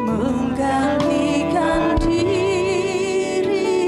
Menggantikan diri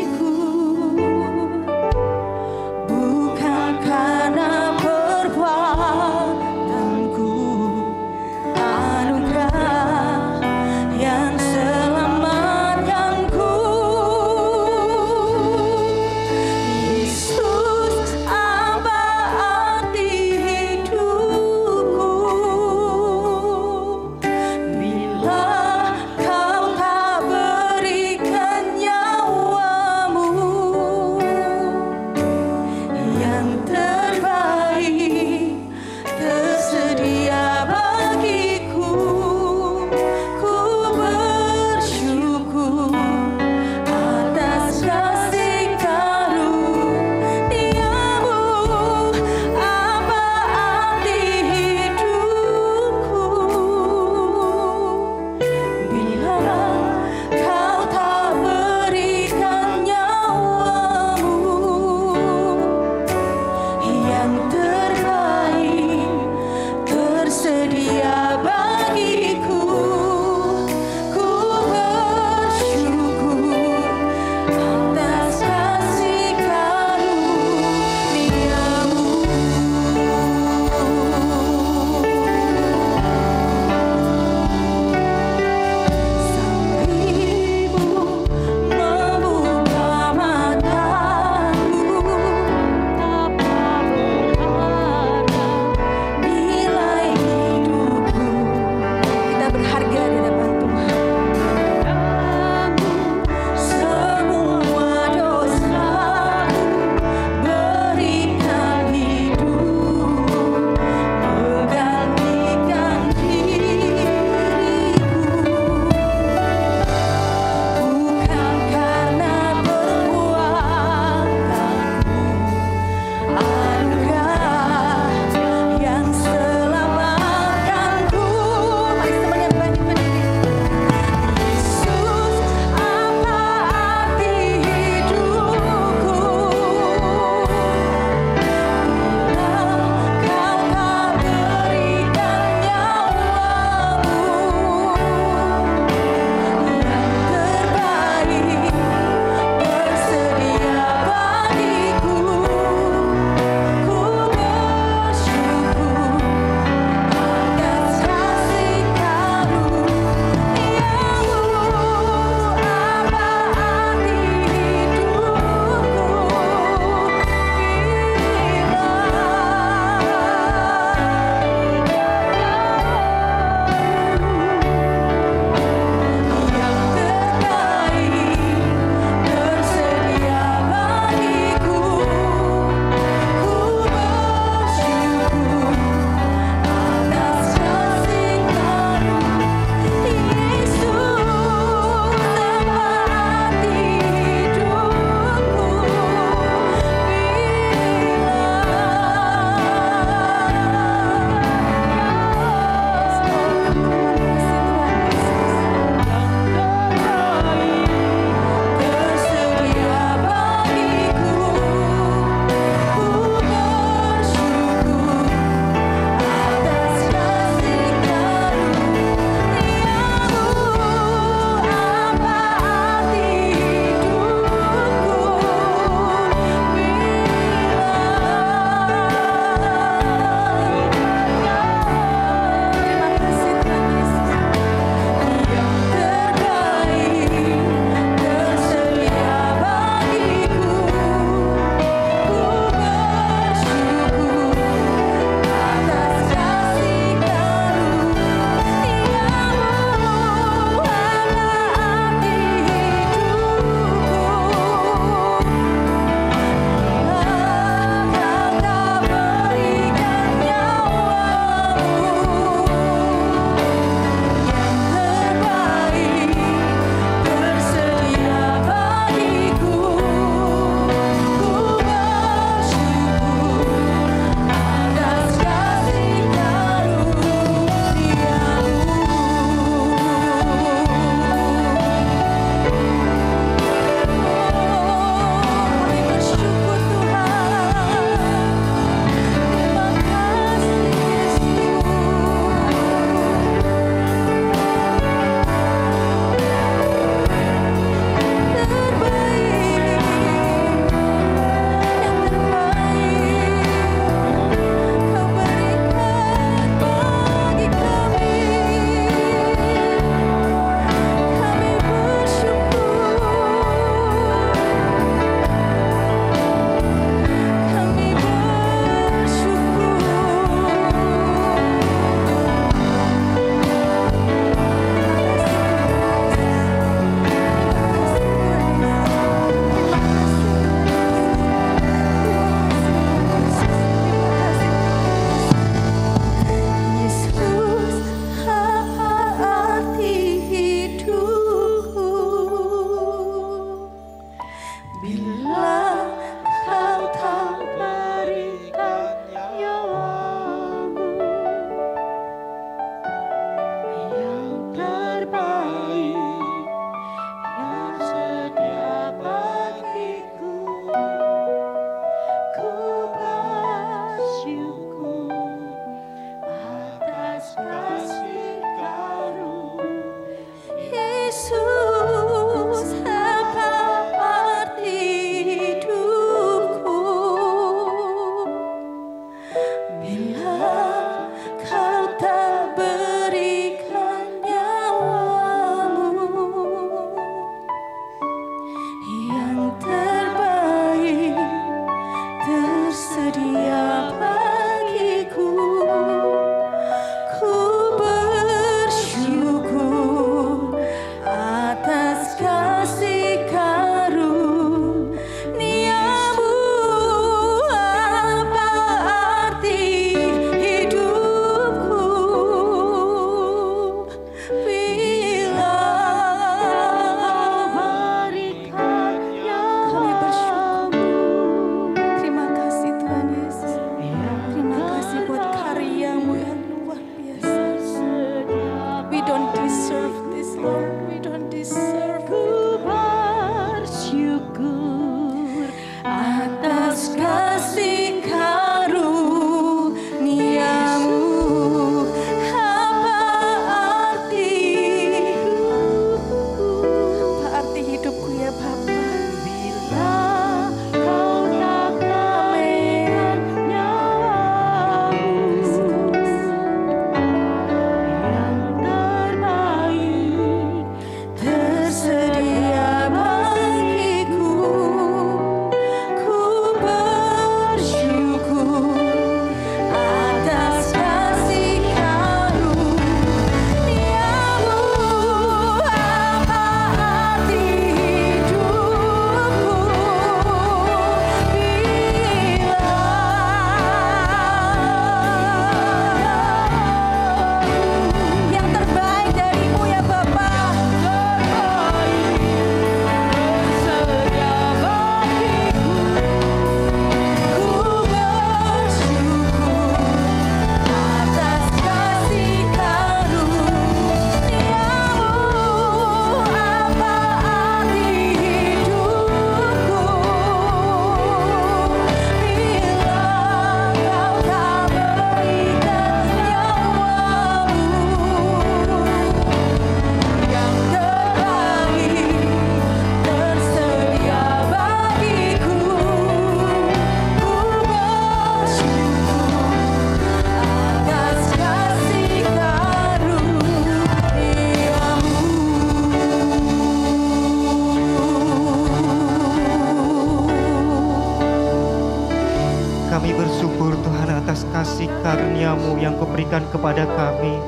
atas kasih karunia-Mu yang Kau berikan kepada kami.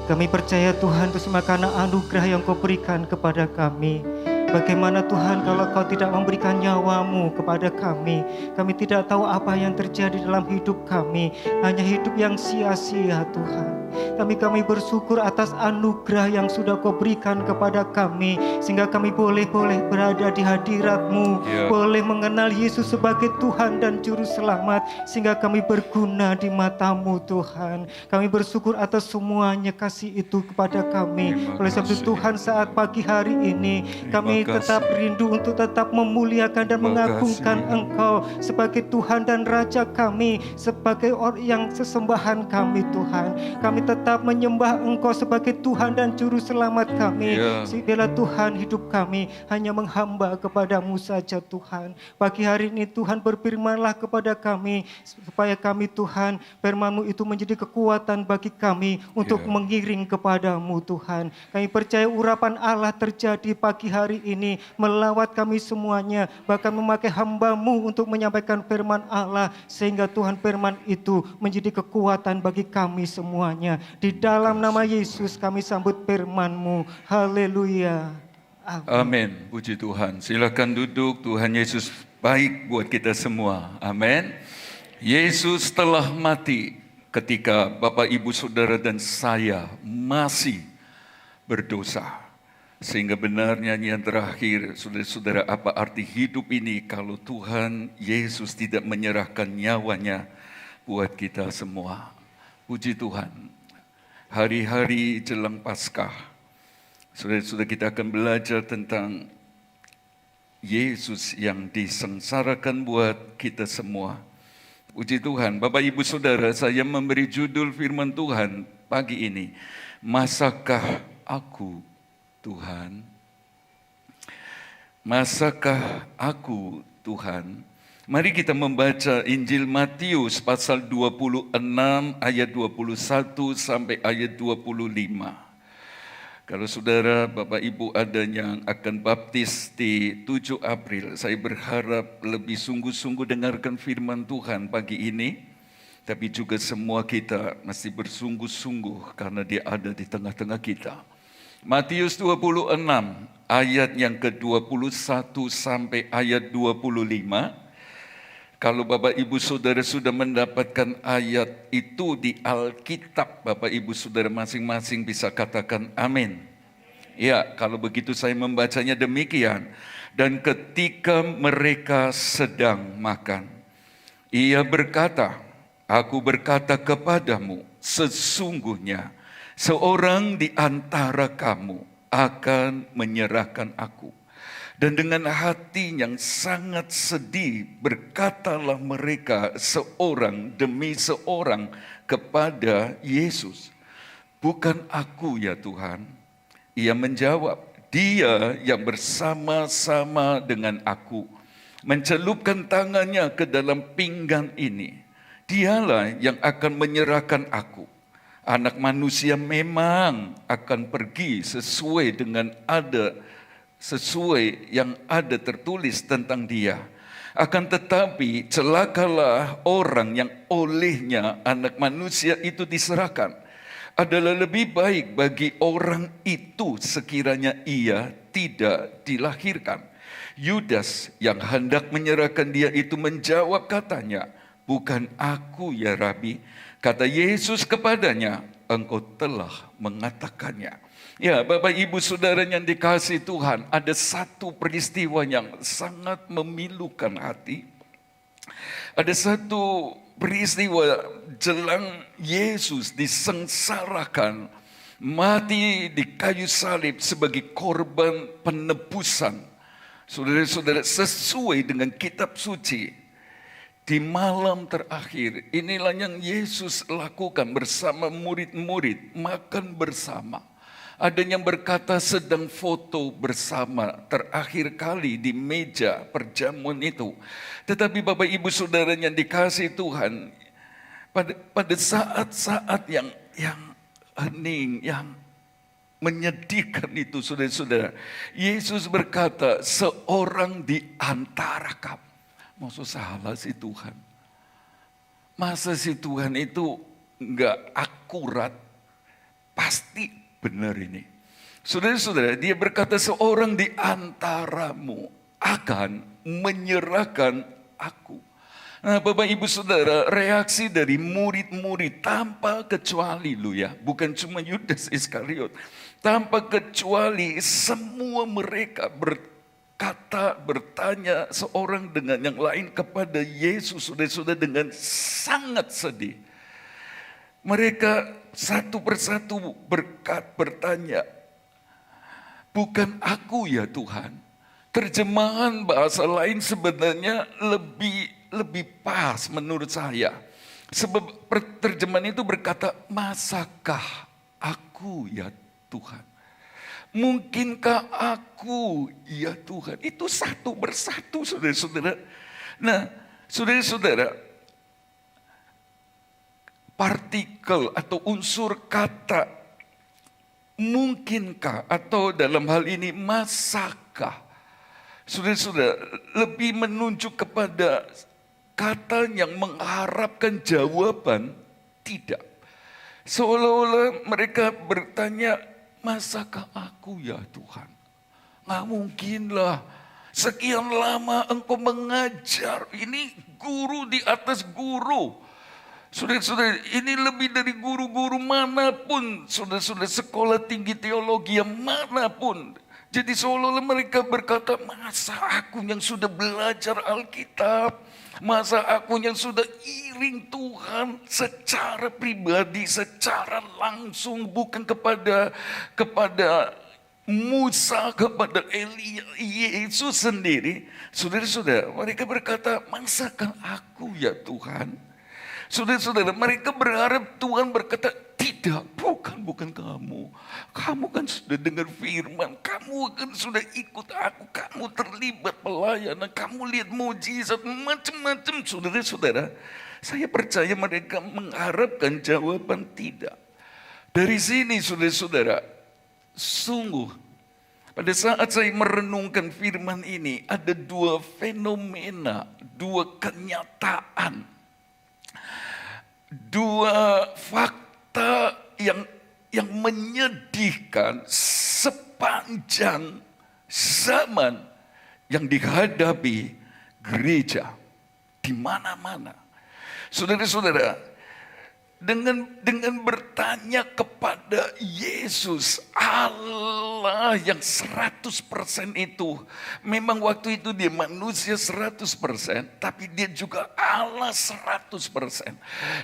Kami percaya Tuhan itu semua karena anugerah yang Kau berikan kepada kami. Bagaimana Tuhan kalau Kau tidak memberikan nyawa-Mu kepada kami tidak tahu apa yang terjadi dalam hidup kami. Hanya hidup yang sia-sia Tuhan. Kami bersyukur atas anugerah yang sudah Kau berikan kepada kami, sehingga kami boleh berada di hadirat-Mu, boleh mengenal Yesus sebagai Tuhan dan Juru Selamat, sehingga kami berguna di mata-Mu Tuhan. Kami bersyukur atas semuanya kasih itu kepada kami. Oleh sebab itu Tuhan, saat pagi hari ini kami tetap rindu untuk tetap memuliakan dan mengagungkan Engkau sebagai Tuhan dan Raja kami, sebagai orang yang sesembahan kami Tuhan. Kami tetap menyembah Engkau sebagai Tuhan dan Juru Selamat kami. Biarlah Tuhan hidup kami hanya menghamba kepada-Mu saja Tuhan. Pagi hari ini Tuhan berfirman-Lah kepada kami, supaya kami Tuhan, firman-Mu itu menjadi kekuatan bagi kami untuk mengiring kepada-Mu Tuhan. Kami percaya urapan Allah terjadi pagi hari ini melawat kami semuanya, bahkan memakai hamba-Mu untuk menyampaikan firman Allah, sehingga Tuhan firman itu menjadi kekuatan bagi kami semuanya. Di dalam nama Yesus kami sambut firman-Mu. Haleluya. Amin. Puji Tuhan. Silakan duduk. Tuhan Yesus baik buat kita semua. Amin. Yesus telah mati ketika Bapak, Ibu, Saudara dan saya masih berdosa. Sehingga benar nyanyian terakhir, saudara-saudara, apa arti hidup ini kalau Tuhan Yesus tidak menyerahkan nyawanya buat kita semua. Puji Tuhan. Hari-hari jelang Paskah, saudara-saudara, kita akan belajar tentang Yesus yang disengsarakan buat kita semua. Puji Tuhan. Bapak, Ibu, Saudara, saya memberi judul firman Tuhan pagi ini, Masakah aku Tuhan? Masakah aku Tuhan? Mari kita membaca Injil Matius pasal 26 ayat 21 sampai ayat 25. Kalau saudara, Bapak, Ibu ada yang akan baptis di 7 April, saya berharap lebih sungguh-sungguh dengarkan firman Tuhan pagi ini. Tapi juga semua kita mesti bersungguh-sungguh karena Dia ada di tengah-tengah kita. Matius 26 ayat yang ke-21 sampai ayat 25. Kalau Bapak, Ibu, Saudara sudah mendapatkan ayat itu di Alkitab, Bapak, Ibu, Saudara masing-masing bisa katakan amin. Ya, kalau begitu saya membacanya demikian. Dan ketika mereka sedang makan, Ia berkata, Aku berkata kepadamu, sesungguhnya seorang di antara kamu akan menyerahkan aku. Dan dengan hati yang sangat sedih berkatalah mereka seorang demi seorang kepada Yesus, bukan aku ya Tuhan. Ia menjawab, Dia yang bersama-sama dengan aku mencelupkan tangannya ke dalam pinggan ini. Dialah yang akan menyerahkan aku. Anak manusia memang akan pergi sesuai yang ada tertulis tentang Dia. Akan tetapi celakalah orang yang olehnya anak manusia itu diserahkan. Adalah lebih baik bagi orang itu sekiranya ia tidak dilahirkan. Yudas yang hendak menyerahkan Dia itu menjawab katanya, bukan aku ya Rabi. Kata Yesus kepadanya, engkau telah mengatakannya. Ya, Bapak, Ibu, Saudara yang dikasihi Tuhan, ada satu peristiwa yang sangat memilukan hati. Ada satu peristiwa jelang Yesus disengsarakan, mati di kayu salib sebagai korban penebusan. Saudara-saudara, sesuai dengan kitab suci, di malam terakhir, inilah yang Yesus lakukan bersama murid-murid, makan bersama. Ada yang berkata sedang foto bersama terakhir kali di meja perjamuan itu. Tetapi Bapak, Ibu, Saudara yang dikasihi Tuhan, pada saat-saat yang hening, yang menyedihkan itu, saudara-saudara, Yesus berkata, seorang di antara kamu. Maksud salah sih Tuhan. Masa si Tuhan itu nggak akurat? Pasti benar ini. Saudara-saudara, dia berkata seorang di antaramu akan menyerahkan aku. Nah, Bapak Ibu Saudara, reaksi dari murid-murid tanpa kecuali bukan cuma Yudas Iskariot. Tanpa kecuali semua mereka berkata, bertanya seorang dengan yang lain kepada Yesus, saudara-saudara, dengan sangat sedih. Mereka satu persatu bertanya, bukan aku ya Tuhan. Terjemahan bahasa lain sebenarnya lebih pas menurut saya. Sebab terjemahan itu berkata, masakah aku ya Tuhan? Mungkinkah aku ya Tuhan? Itu satu persatu saudara-saudara. Nah, saudara-saudara, partikel atau unsur kata mungkinkah atau dalam hal ini masakah, saudara-saudara, lebih menunjuk kepada kata yang mengharapkan jawaban tidak. Seolah-olah mereka bertanya, masakah aku ya Tuhan? Nggak mungkinlah, sekian lama engkau mengajar, ini guru di atas guru. Saudara-saudara, ini lebih dari guru-guru manapun, saudara-saudara, sekolah tinggi teologi yang manapun. Jadi seolah-olah mereka berkata, masa aku yang sudah belajar Alkitab, masa aku yang sudah iring Tuhan secara pribadi, secara langsung, bukan kepada Musa, kepada Elia, Yesus sendiri. Saudara-saudara, mereka berkata, masakah aku ya Tuhan? Saudara-saudara, mereka berharap Tuhan berkata, tidak, bukan kamu. Kamu kan sudah dengar firman, kamu kan sudah ikut aku, kamu terlibat pelayanan, kamu lihat mujizat, macam-macam. Saudara-saudara, saya percaya mereka mengharapkan jawaban tidak. Dari sini saudara-saudara, sungguh pada saat saya merenungkan firman ini, ada dua fenomena, dua kenyataan, dua fakta yang menyedihkan sepanjang zaman yang dihadapi gereja di mana-mana. Saudara-saudara, dengan bertanya kepada Yesus, Allah yang 100% itu, memang waktu itu dia manusia 100%, tapi dia juga Allah 100%.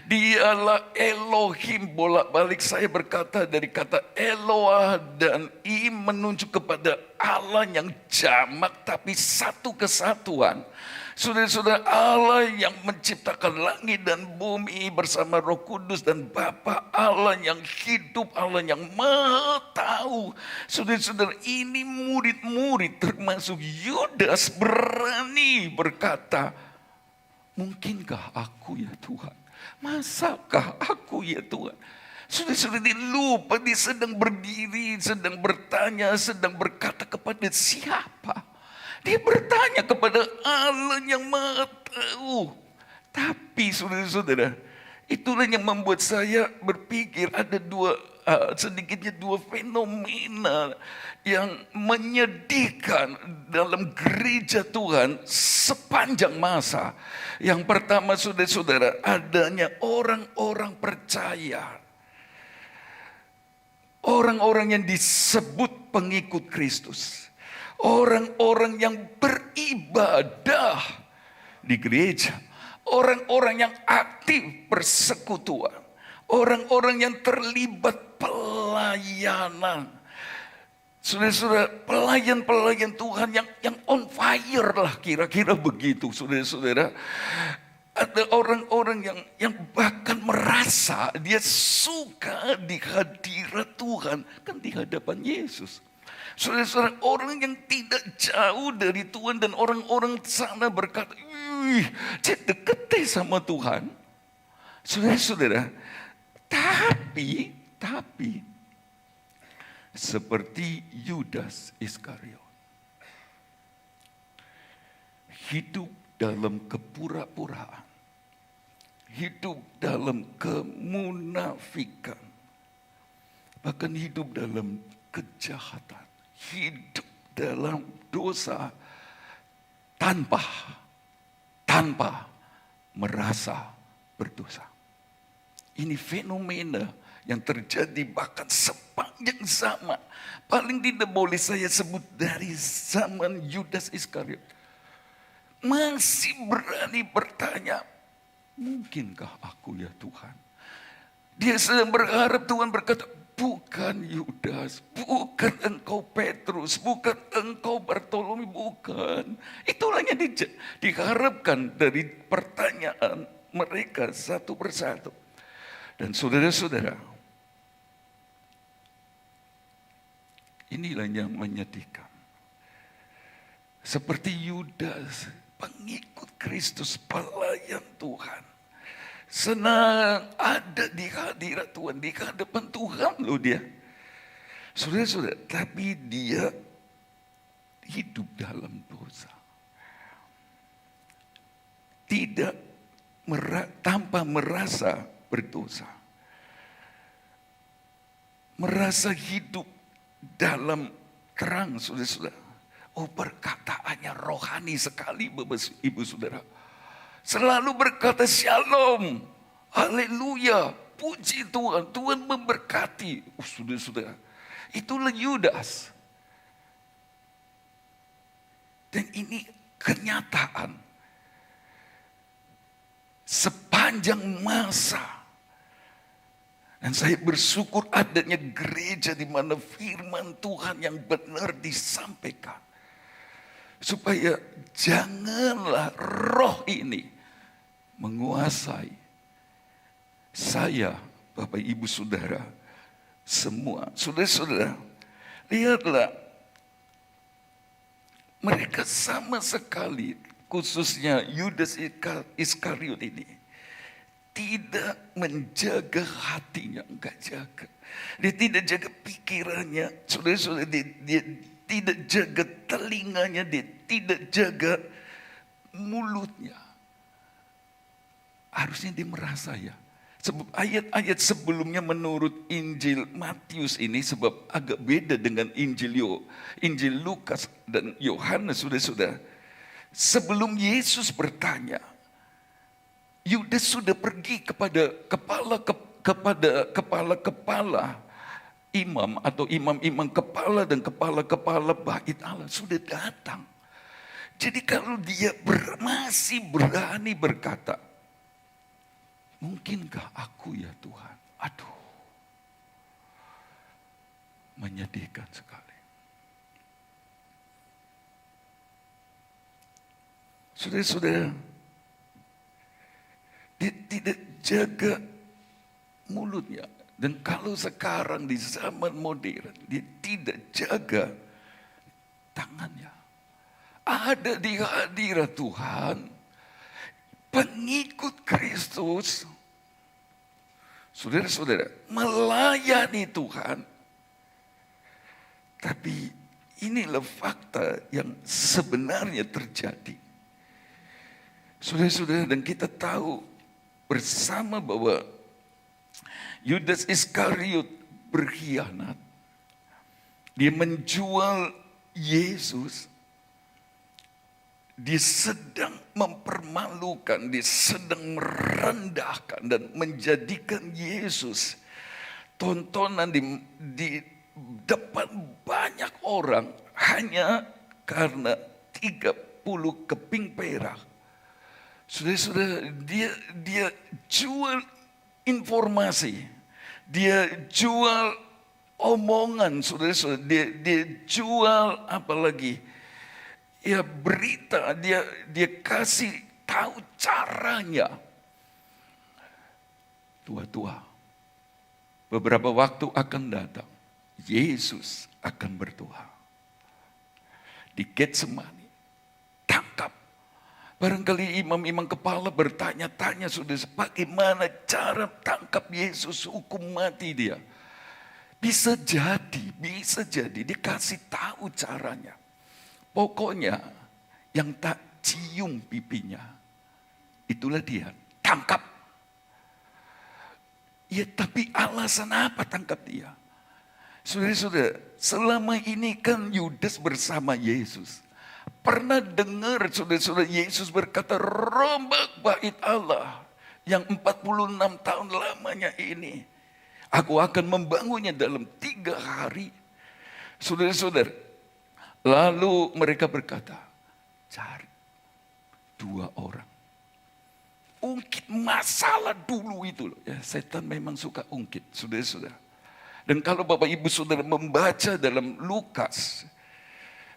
Dialah Elohim, bolak-balik saya berkata dari kata Eloah dan Im menunjuk kepada Allah yang jamak tapi satu kesatuan. Saudara-saudara, Allah yang menciptakan langit dan bumi bersama Roh Kudus dan Bapa, Allah yang hidup, Allah yang Maha Tahu. Saudara-saudara, ini murid-murid termasuk Yudas berani berkata, mungkinkah aku ya Tuhan? Masakah aku ya Tuhan? Saudara-saudara, dia lupa, dia sedang berdiri, sedang bertanya, sedang berkata kepada siapa? Dia bertanya kepada Allah yang Maha Tahu. Tapi saudara-saudara, itulah yang membuat saya berpikir ada sedikitnya dua fenomena yang menyedihkan dalam gereja Tuhan sepanjang masa. Yang pertama saudara-saudara, adanya orang-orang percaya. Orang-orang yang disebut pengikut Kristus. Orang-orang yang beribadah di gereja, orang-orang yang aktif persekutuan, orang-orang yang terlibat pelayanan. Saudara-saudara, pelayan-pelayan Tuhan yang on fire lah, kira-kira begitu, saudara-saudara. Ada orang-orang yang bahkan merasa dia suka di hadirat Tuhan, kan di hadapan Yesus. Saudara-saudara, orang yang tidak jauh dari Tuhan dan orang-orang sana berkata, saya deket deh sama Tuhan. Saudara-saudara, tapi seperti Yudas Iskariot, hidup dalam kepura-puraan, hidup dalam kemunafikan, bahkan hidup dalam kejahatan, hidup dalam dosa tanpa merasa berdosa. Ini fenomena yang terjadi bahkan sepanjang zaman. Paling tidak boleh saya sebut dari zaman Yudas Iskariot. Masih berani bertanya, mungkinkah aku ya Tuhan? Dia sedang berharap Tuhan berkata, bukan Yudas, bukan engkau Petrus, bukan engkau Bartolomei, bukan. Itulah yang diharapkan dari pertanyaan mereka satu persatu. Dan saudara-saudara, inilah yang menyedihkan. Seperti Yudas, pengikut Kristus, pelayan Tuhan. Senang ada di hadirat Tuhan, di hadapan Tuhan loh dia. Saudara-saudara, tapi dia hidup dalam dosa. Tanpa merasa berdosa. Merasa hidup dalam terang, saudara-saudara. Oh, perkataannya rohani sekali, Bapak Ibu Saudara. Selalu berkata shalom, haleluya, puji Tuhan, Tuhan memberkati. Saudara-saudara, itulah Yudas. Dan ini kenyataan sepanjang masa. Dan saya bersyukur adanya gereja di mana firman Tuhan yang benar disampaikan. Supaya janganlah roh ini menguasai saya, Bapak Ibu Saudara, semua. Saudara-saudara, lihatlah, mereka sama sekali, khususnya Yudas Iskariot ini, tidak menjaga hatinya, enggak jaga. Dia tidak jaga pikirannya, saudara-saudara, dia tidak jaga telinganya, dia tidak jaga mulutnya. Harusnya dia merasa ya. Sebab ayat-ayat sebelumnya menurut Injil Matius ini, sebab agak beda dengan Injil Lukas dan Yohanes, saudara-saudara. Sebelum Yesus bertanya, Yudas sudah pergi kepada kepala-kepala imam atau imam-imam kepala dan kepala-kepala bait Allah sudah datang. Jadi kalau dia masih berani berkata, mungkinkah aku ya Tuhan? Aduh, menyedihkan sekali. Saudara-saudara, dia tidak jaga mulutnya. Dan kalau sekarang di zaman modern, dia tidak jaga tangannya. Ada di hadirat Tuhan, pengikut Kristus, saudara-saudara, melayani Tuhan. Tapi inilah fakta yang sebenarnya terjadi. Saudara-saudara, dan kita tahu bersama bahwa Yudas Iskariot berkhianat. Dia menjual Yesus. Dia sedang mempermalukan, dia sedang merendahkan dan menjadikan Yesus tontonan di depan banyak orang hanya karena 30 keping perak. Saudara-saudara, dia jual informasi, dia jual omongan, saudara-saudara, dia jual apa lagi? Ya berita, dia kasih tahu caranya. Tua-tua, beberapa waktu akan datang, Yesus akan bertuah. Di Getsemani, tangkap. Barangkali imam-imam kepala bertanya-tanya, sudah bagaimana cara tangkap Yesus, hukum mati dia. Bisa jadi dikasih tahu caranya. Pokoknya yang tak cium pipinya, itulah dia, tangkap. Ya tapi alasan apa tangkap dia? Saudara-saudara, selama ini kan Yudas bersama Yesus. Pernah dengar saudara-saudara Yesus berkata, rombak bait Allah yang 46 tahun lamanya ini. Aku akan membangunnya dalam 3 hari. Saudara-saudara, lalu mereka berkata, cari 2 orang. Ungkit masalah dulu itu loh. Ya, setan memang suka ungkit, saudara-saudara. Dan kalau Bapak Ibu Saudara membaca dalam Lukas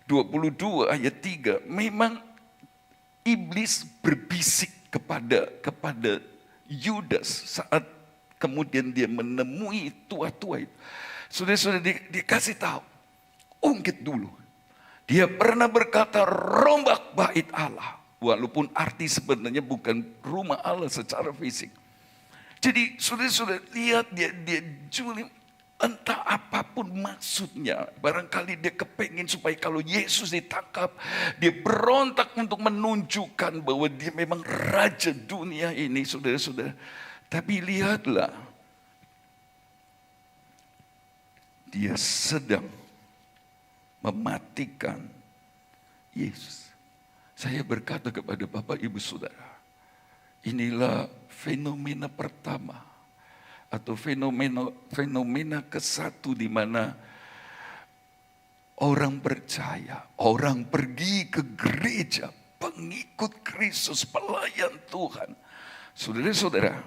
22 ayat 3, memang iblis berbisik kepada Yudas saat kemudian dia menemui tua-tua itu. Saudara-saudara, dia kasih tahu, ungkit dulu. Dia pernah berkata rombak bait Allah. Walaupun arti sebenarnya bukan rumah Allah secara fisik. Jadi saudara-saudara lihat dia juli, entah apapun maksudnya. Barangkali dia kepingin supaya kalau Yesus ditangkap, dia berontak untuk menunjukkan bahwa dia memang raja dunia ini, saudara-saudara. Tapi lihatlah, dia sedang mematikan Yesus. Saya berkata kepada Bapak Ibu Saudara, inilah fenomena pertama atau fenomena ke-1 di mana orang percaya, orang pergi ke gereja, pengikut Kristus, pelayan Tuhan. Saudara-saudara,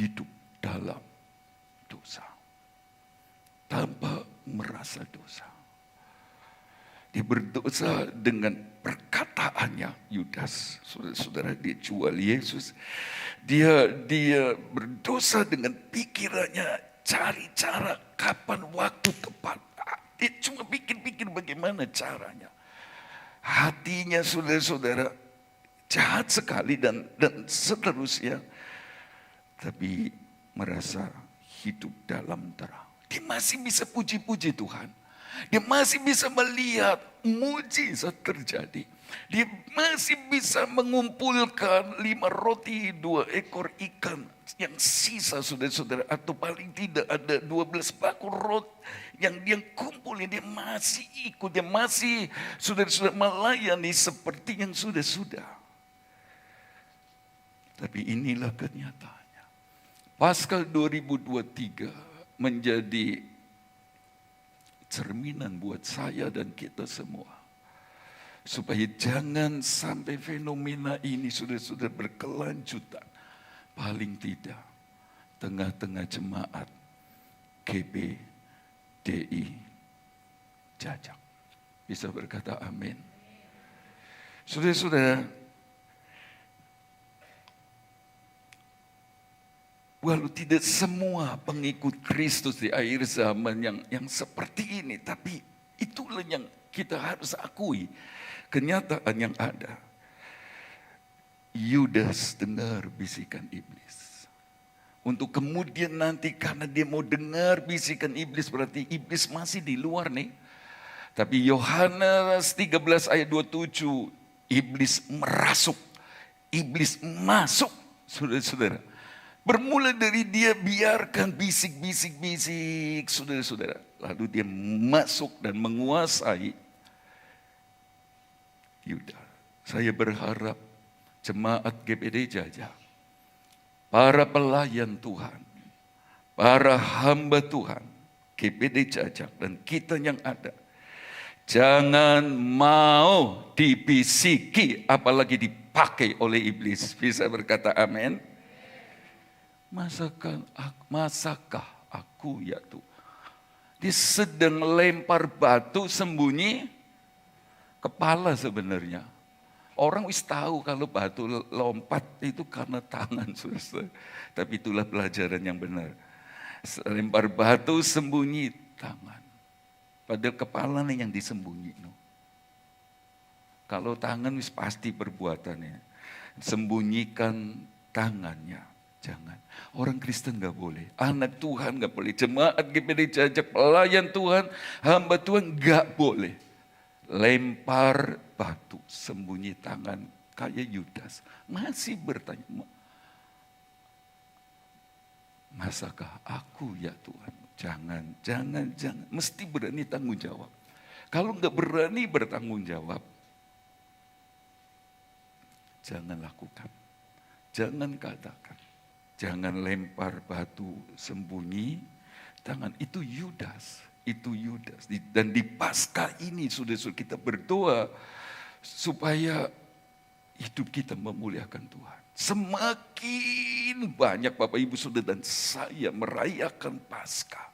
hidup dalam dosa tanpa merasa dosa. Dia berdosa dengan perkataannya, Yudas. Saudara-saudara, dia jual Yesus. Dia berdosa dengan pikirannya, cari cara kapan waktu tepat. Dia cuma pikir-pikir bagaimana caranya. Hatinya saudara-saudara jahat sekali dan seterusnya. Tapi merasa hidup dalam terang. Dia masih bisa puji-puji Tuhan. Dia masih bisa melihat mujizat terjadi. Dia masih bisa mengumpulkan 5 roti, 2 ekor ikan yang sisa, saudara-saudara. Atau paling tidak ada 12 bakul roti yang dia kumpulin. Dia masih ikut, dia masih saudara-saudara melayani seperti yang sudah-sudah. Tapi inilah kenyataannya. Paskal 2023 menjadi cerminan buat saya dan kita semua. Supaya jangan sampai fenomena ini sudah berkelanjutan. Paling tidak, tengah-tengah jemaat GBDI Jajak. Bisa berkata amin. Saudara-saudara, walau tidak semua pengikut Kristus di akhir zaman yang seperti ini, tapi itulah yang kita harus akui, kenyataan yang ada. Yudas dengar bisikan iblis. Untuk kemudian nanti karena dia mau dengar bisikan iblis, berarti iblis masih di luar nih. Tapi Yohanes 13 ayat 27, iblis merasuk, iblis masuk, saudara-saudara. Bermula dari dia biarkan bisik-bisik-bisik, saudara-saudara. Lalu dia masuk dan menguasai Yudas. Saya berharap jemaat GBD Jajak, para pelayan Tuhan, para hamba Tuhan, GBD Jajak dan kita yang ada, jangan mau dibisiki apalagi dipakai oleh iblis. Bisa berkata amin? Masakah aku ya Tuhan? Dia sedang lempar batu sembunyi kepala sebenarnya. Orang wis tahu kalau batu lompat itu karena tangan, saudara. Tapi itulah pelajaran yang benar. Lempar batu sembunyi tangan. Padahal kepala nih yang disembunyi. No. Kalau tangan wis pasti perbuatannya. Sembunyikan tangannya. Jangan. Orang Kristen gak boleh. Anak Tuhan gak boleh. Jemaat GBD Jajak, pelayan Tuhan, hamba Tuhan gak boleh. Lempar batu, sembunyi tangan kayak Yudas. Masih bertanya, Masakah aku ya Tuhan? Jangan. Mesti berani tanggung jawab. Kalau nggak berani bertanggung jawab, jangan lakukan. Jangan katakan. Jangan lempar batu sembunyi tangan. Itu Yudas. Dan di Paskah ini sudah kita berdoa supaya hidup kita memuliakan Tuhan. Semakin banyak Bapak Ibu Saudara dan saya merayakan Paskah,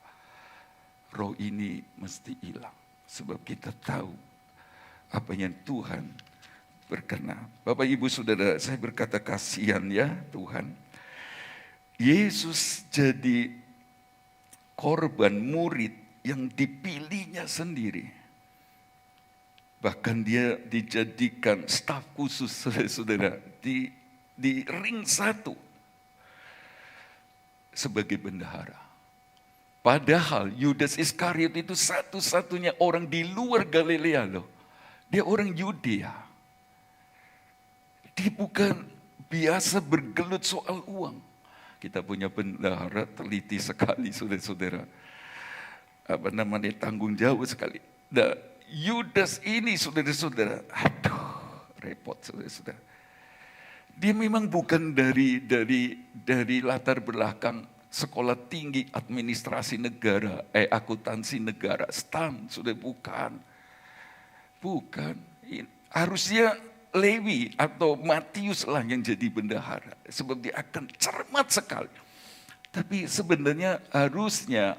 roh ini mesti hilang. Sebab kita tahu apa yang Tuhan berkenan. Bapak Ibu Saudara, saya berkata kasihan ya Tuhan. Yesus jadi korban murid yang dipilihnya sendiri. Bahkan dia dijadikan staf khusus saudara di ring 1 sebagai bendahara. Padahal Yudas Iskariot itu satu-satunya orang di luar Galilea loh. Dia orang Yudea. Dia bukan biasa bergelut soal uang. Kita punya bendahara teliti sekali saudara-saudara. Tanggung jawab sekali. Nah, Yudas ini saudara-saudara, aduh repot saudara-saudara. Dia memang bukan dari latar belakang sekolah tinggi administrasi negara, akuntansi negara, STAN, sudah bukan. Harusnya Lewi atau Matius lah yang jadi bendahara. Sebab dia akan cermat sekali. Tapi sebenarnya harusnya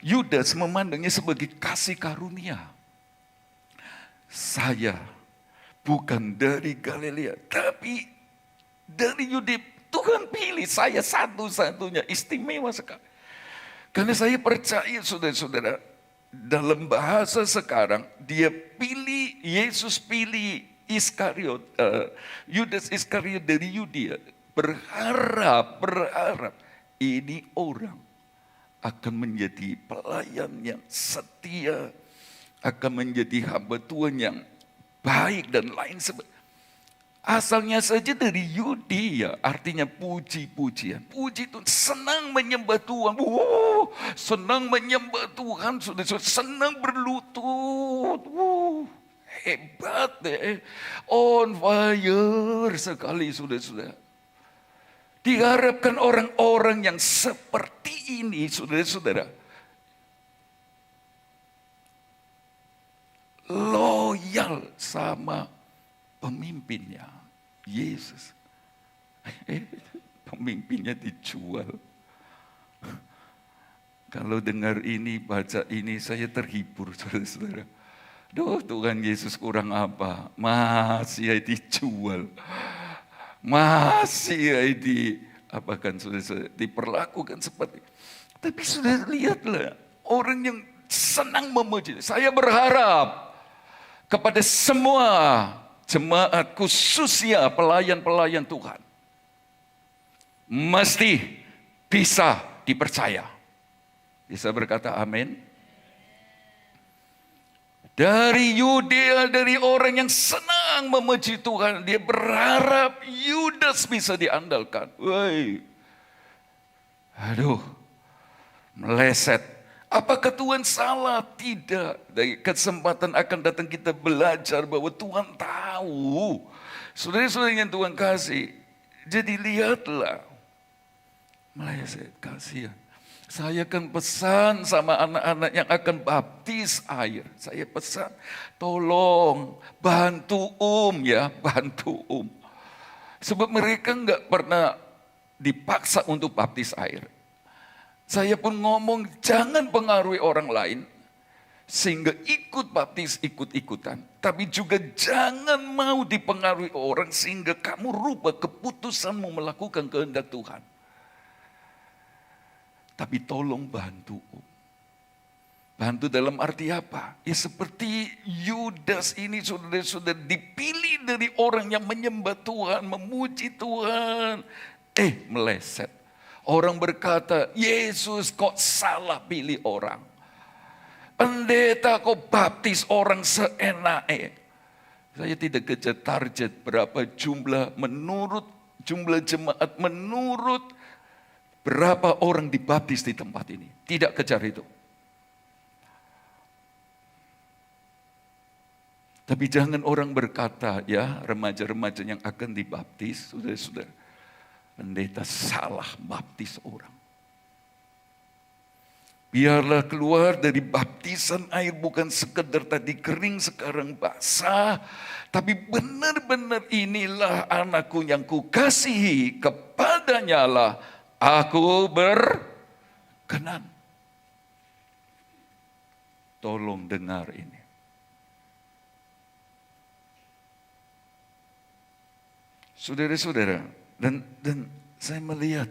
Yudas memandangnya sebagai kasih karunia. Saya bukan dari Galilea, tapi dari Yudea. Tuhan pilih saya satu-satunya, istimewa sekali. Karena saya percaya saudara-saudara, dalam bahasa sekarang, Yesus pilih Yudas Iskariot dari Yudea. Berharap ini orang akan menjadi pelayan yang setia, akan menjadi hamba Tuhan yang baik dan lain sebagainya. Asalnya saja dari Yudea, artinya puji-pujian. Puji Tuhan, senang menyembah Tuhan. Senang menyembah Tuhan, senang berlutut. Hebat deh, on fire sekali sudah. Diharapkan orang-orang yang seperti ini, saudara-saudara, loyal sama pemimpinnya, Yesus. Pemimpinnya dijual. Kalau dengar ini, baca ini, saya terhibur, saudara-saudara. Tuhan Yesus kurang apa? Masih dijual. Masih diperlakukan seperti. Tapi sudah lihatlah, orang yang senang memuji. Saya berharap kepada semua jemaat, khususnya pelayan-pelayan Tuhan, mesti bisa dipercaya. Bisa berkata amin? Dari Yudea, dari orang yang senang memuji Tuhan, dia berharap Yudas bisa diandalkan. Meleset. Apakah Tuhan salah? Tidak. Dari kesempatan akan datang kita belajar bahwa Tuhan tahu. Saudara-saudara yang Tuhan kasih. Jadi lihatlah. Meleset, kasihan. Saya akan pesan sama anak-anak yang akan baptis air. Saya pesan, tolong bantu bantu Sebab mereka enggak pernah dipaksa untuk baptis air. Saya pun ngomong, jangan pengaruhi orang lain sehingga ikut baptis ikut-ikutan. Tapi juga jangan mau dipengaruhi orang sehingga kamu rubah keputusanmu melakukan kehendak Tuhan. Tapi tolong bantu. Bantu dalam arti apa? Ya seperti Yudas ini sudah dipilih dari orang yang menyembah Tuhan, memuji Tuhan. Meleset. Orang berkata, Yesus kok salah pilih orang. Pendeta kok baptis orang seenaknya. Saya tidak kejar target berapa jumlah menurut jumlah jemaat menurut Berapa orang dibaptis di tempat ini? Tidak kejar itu. Tapi jangan orang berkata, ya remaja-remaja yang akan dibaptis, saudara-saudara, pendeta salah baptis orang. Biarlah keluar dari baptisan air bukan sekedar tadi kering sekarang basah, tapi benar-benar inilah anakku yang kukasihi, kepadanya lah aku berkenan. Tolong dengar ini. Saudara-saudara, dan saya melihat,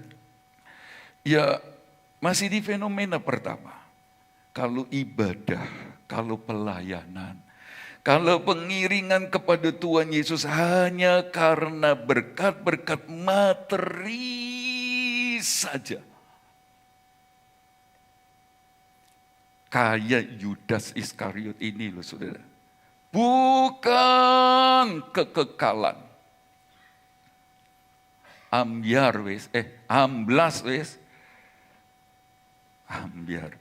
ya masih di fenomena pertama. Kalau ibadah, kalau pelayanan, kalau pengiringan kepada Tuhan Yesus hanya karena berkat-berkat materi saja. Kayak Yudas Iskariot ini loh saudara. Bukan kekekalan. Amblas wes. Ambiar.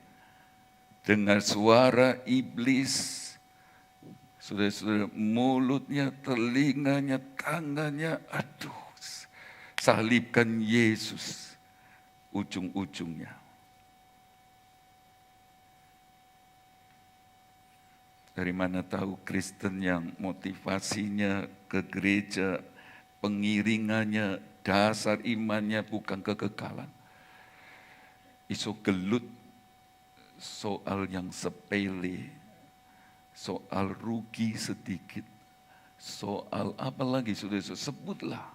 Dengar suara iblis. Saudara-saudara, mulutnya, telinganya, tangannya, aduh. Salibkan Yesus ujung-ujungnya. Dari mana tahu Kristen yang motivasinya ke gereja, pengiringannya, dasar imannya bukan kekekalan. Iso gelut soal yang sepele, soal rugi sedikit, soal apa lagi saudara-saudara, sebutlah.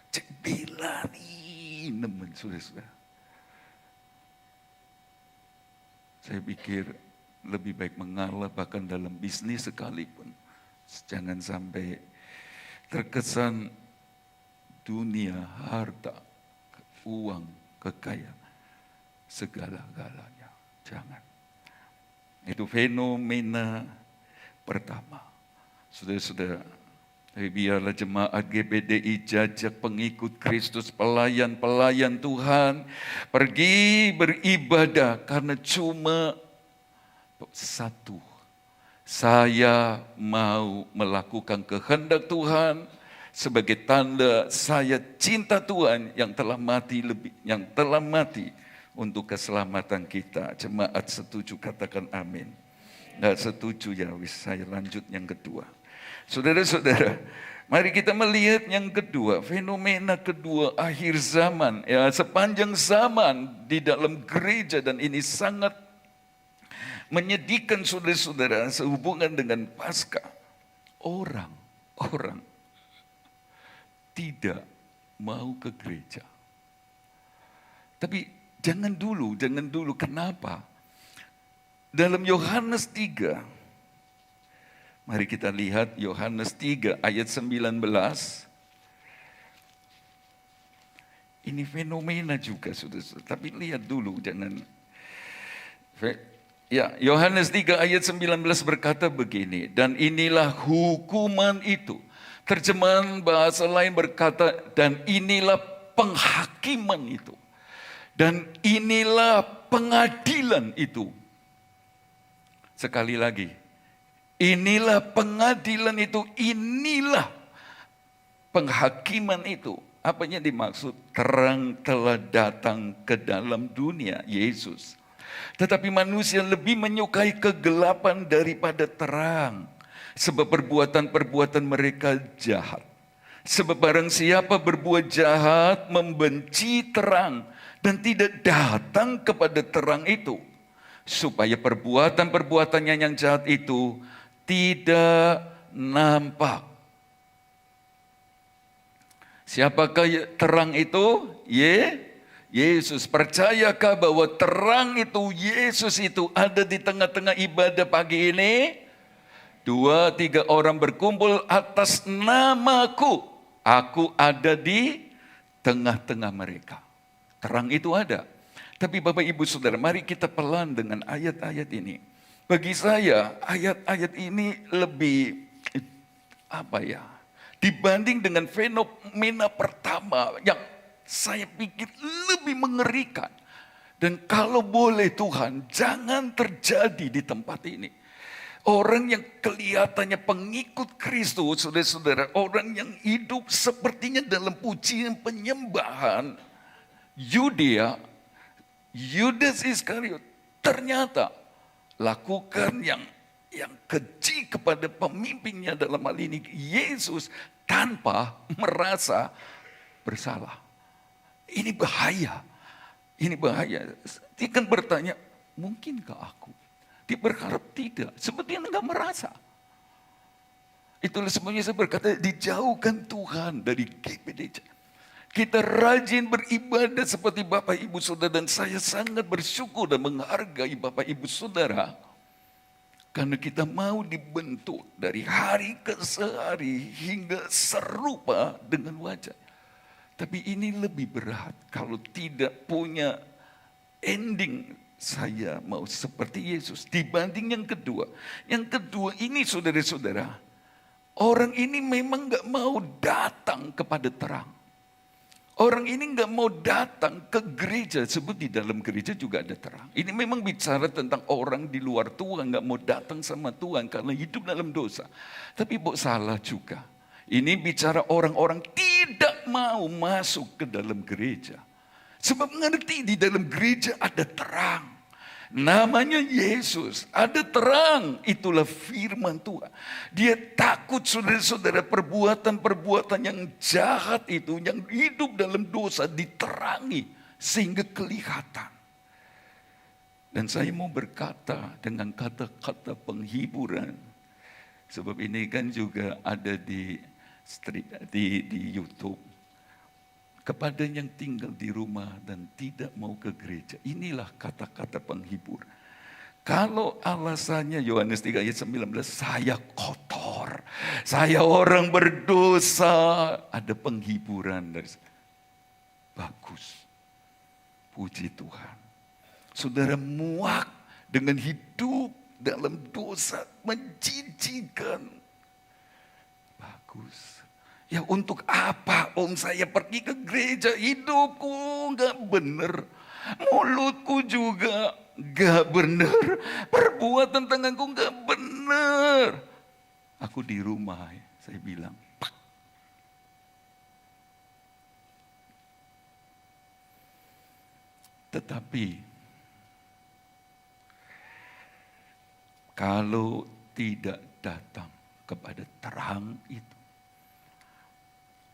Cek bela nih nemen saudara-saudara. Saya pikir lebih baik mengalah bahkan dalam bisnis sekalipun. Jangan sampai terkesan dunia, harta, uang, kekayaan, segala-galanya. Jangan. Itu fenomena pertama. Saudara-saudara, biarlah jemaat GBDI jajak pengikut Kristus, pelayan-pelayan Tuhan, pergi beribadah karena cuma satu. Saya mau melakukan kehendak Tuhan, sebagai tanda saya cinta Tuhan yang telah mati untuk keselamatan kita. Jemaat setuju katakan amin. Nggak setuju ya wis saya lanjut yang kedua. Saudara-saudara, mari kita melihat yang kedua, fenomena kedua akhir zaman. Ya, sepanjang zaman di dalam gereja dan ini sangat menyedihkan saudara-saudara sehubungan dengan Paskah. Orang tidak mau ke gereja. Tapi jangan dulu. Kenapa? Dalam Yohanes 3, mari kita lihat Yohanes 3 ayat 19. Ini fenomena juga, saudara-saudara. Tapi lihat dulu, jangan. Ya, Yohanes 3 ayat 19 berkata begini, dan inilah hukuman itu. Terjemahan bahasa lain berkata, dan inilah penghakiman itu. Dan inilah pengadilan itu. Sekali lagi, inilah pengadilan itu, inilah penghakiman itu. Apanya dimaksud? Terang telah datang ke dalam dunia, Yesus. Tetapi manusia lebih menyukai kegelapan daripada terang. Sebab perbuatan-perbuatan mereka jahat. Sebab barang siapa berbuat jahat membenci terang dan tidak datang kepada terang itu, supaya perbuatan-perbuatannya yang jahat itu tidak nampak. Siapakah terang itu? Yesus. Percayakah bahwa terang itu, Yesus itu ada di tengah-tengah ibadah pagi ini? 2-3 orang berkumpul atas namaku, aku ada di tengah-tengah mereka. Terang itu ada. Tapi Bapak Ibu Saudara, mari kita pelan dengan ayat-ayat ini. Bagi saya, ayat-ayat ini lebih, dibanding dengan fenomena pertama yang saya pikir lebih mengerikan. Dan kalau boleh Tuhan, jangan terjadi di tempat ini. Orang yang kelihatannya pengikut Kristus, saudara-saudara, orang yang hidup sepertinya dalam pujian penyembahan, Yudas Iskariot ternyata lakukan yang keji kepada pemimpinnya, dalam hal ini Yesus, tanpa merasa bersalah. Ini bahaya. Ini bahaya. Dia kan bertanya, mungkinkah aku? Dia berharap tidak. Sebetulnya enggak merasa. Itulah sebabnya saya berkata, dijauhkan Tuhan dari GPDJ. Kita rajin beribadah seperti Bapak Ibu Saudara. Dan saya sangat bersyukur dan menghargai Bapak Ibu Saudara. Karena kita mau dibentuk dari hari ke hari hingga serupa dengan wajah. Tapi ini lebih berat kalau tidak punya ending. Saya mau seperti Yesus dibanding yang kedua. Yang kedua ini saudara-saudara, orang ini memang gak mau datang kepada terang. Orang ini gak mau datang ke gereja, sebab di dalam gereja juga ada terang. Ini memang bicara tentang orang di luar Tuhan, gak mau datang sama Tuhan karena hidup dalam dosa. Tapi salah juga. Ini bicara orang-orang tidak mau masuk ke dalam gereja. Sebab ngerti di dalam gereja ada terang. Namanya Yesus, ada terang. Itulah firman Tuhan. Dia takut saudara-saudara perbuatan-perbuatan yang jahat itu, yang hidup dalam dosa diterangi sehingga kelihatan. Dan saya mau berkata dengan kata-kata penghiburan. Sebab ini kan juga ada di YouTube. Kepada yang tinggal di rumah dan tidak mau ke gereja. Inilah kata-kata penghibur. Kalau alasannya Yohanes 3 ayat 19, saya kotor, saya orang berdosa, ada penghiburan dari saya. Bagus. Puji Tuhan. Saudara muak dengan hidup dalam dosa, menjijikkan. Bagus. Ya untuk apa saya pergi ke gereja, hidupku gak benar. Mulutku juga gak benar. Perbuatan tanganku gak benar. Aku di rumah, saya bilang. Pak. Tetapi kalau tidak datang kepada terang itu,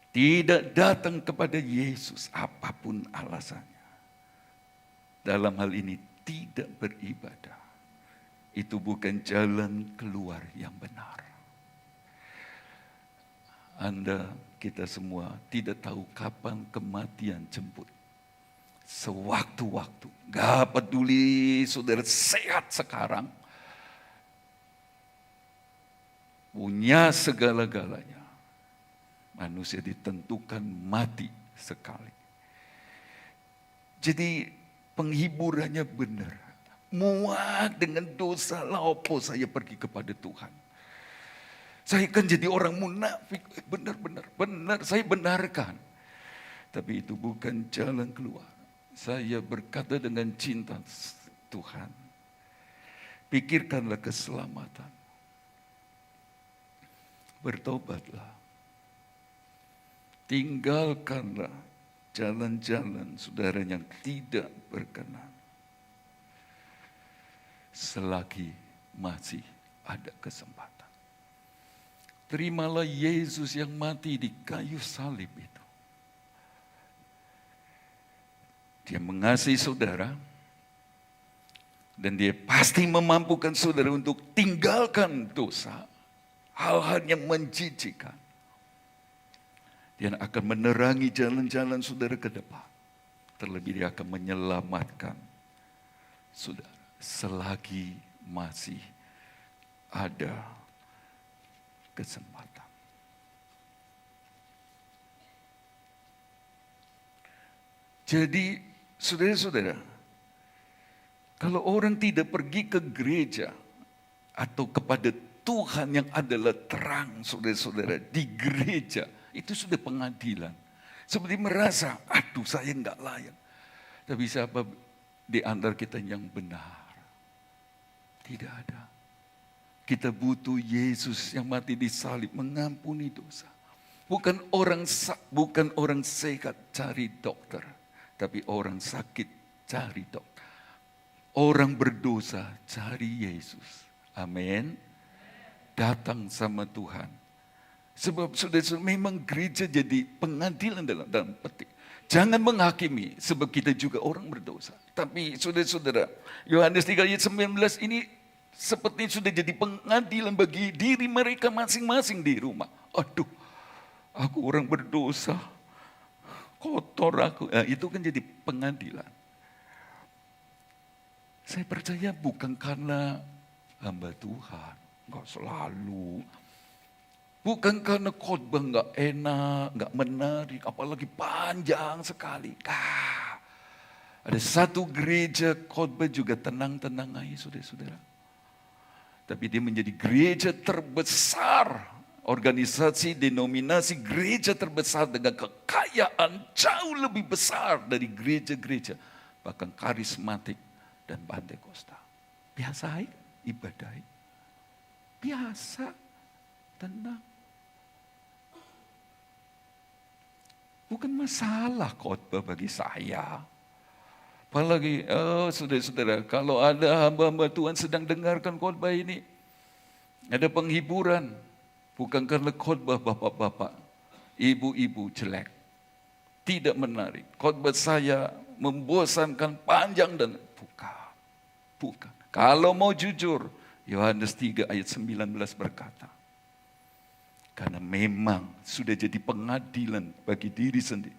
tidak datang kepada Yesus apapun alasannya. Dalam hal ini tidak beribadah. Itu bukan jalan keluar yang benar. Kita semua tidak tahu kapan kematian jemput. Sewaktu-waktu. Gak peduli saudara sehat sekarang. Punya segala-galanya. Manusia ditentukan mati sekali. Jadi penghiburannya benar. Muak dengan dosa, laopo saya pergi kepada Tuhan. Saya kan jadi orang munafik. Benar, saya benarkan. Tapi itu bukan jalan keluar. Saya berkata dengan cinta, Tuhan, pikirkanlah keselamatan. Bertobatlah. Tinggalkanlah jalan-jalan saudara yang tidak berkenan. Selagi masih ada kesempatan. Terimalah Yesus yang mati di kayu salib itu. Dia mengasihi saudara. Dan dia pasti memampukan saudara untuk tinggalkan dosa. Hal-hal yang menjijikkan. Dia akan menerangi jalan-jalan saudara ke depan. Terlebih dia akan menyelamatkan saudara. Selagi masih ada kesempatan. Jadi saudara-saudara, kalau orang tidak pergi ke gereja atau kepada Tuhan yang adalah terang saudara-saudara di gereja, itu sudah pengadilan. Seperti merasa, aduh saya nggak layak. Tapi siapa di antara kita yang benar? Tidak ada. Kita butuh Yesus yang mati di salib mengampuni dosa. Bukan orang sehat cari dokter, tapi orang sakit cari dokter. Orang berdosa cari Yesus. Amin. Datang sama Tuhan. Sebab sudah memang gereja jadi pengadilan dalam petik. Jangan menghakimi, sebab kita juga orang berdosa. Tapi saudara-saudara, Yohanes 3 ayat 19 ini seperti sudah jadi pengadilan bagi diri mereka masing-masing di rumah. Aduh, aku orang berdosa, kotor aku. Nah, itu kan jadi pengadilan. Saya percaya bukan karena hamba Tuhan, enggak selalu. Bukan karena khotbah enggak enak, enggak menarik, apalagi panjang sekali. Ada satu gereja khotbah juga tenang-tenang aja saudara-saudara. Tapi dia menjadi gereja terbesar, organisasi denominasi gereja terbesar dengan kekayaan jauh lebih besar dari gereja-gereja, bahkan karismatik dan Pentakosta. Biasa ibadah. Biasa, tenang. Bukan masalah khotbah bagi saya. Apalagi, saudara-saudara, kalau ada hamba-hamba Tuhan sedang dengarkan khotbah ini, ada penghiburan. Bukan karena khotbah bapak-bapak, ibu-ibu jelek. Tidak menarik. Khotbah saya membosankan, panjang dan bukan. Kalau mau jujur, Yohanes 3 ayat 19 berkata, karena memang sudah jadi pengadilan bagi diri sendiri.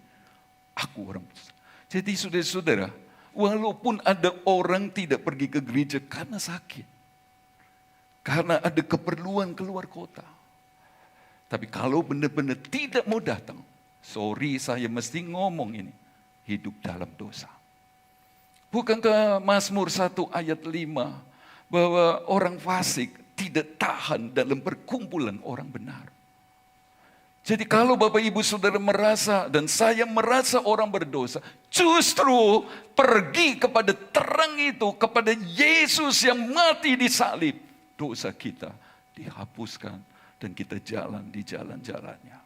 Aku orang berdosa. Jadi saudara-saudara, walaupun ada orang tidak pergi ke gereja karena sakit, karena ada keperluan keluar kota. Tapi kalau benar-benar tidak mau datang, sorry saya mesti ngomong ini, hidup dalam dosa. Bukankah Mazmur 1 ayat 5, bahwa orang fasik tidak tahan dalam perkumpulan orang benar. Jadi kalau Bapak Ibu Saudara merasa dan saya merasa orang berdosa, justru pergi kepada terang itu, kepada Yesus yang mati di salib. Dosa kita dihapuskan dan kita jalan di jalan-jalannya.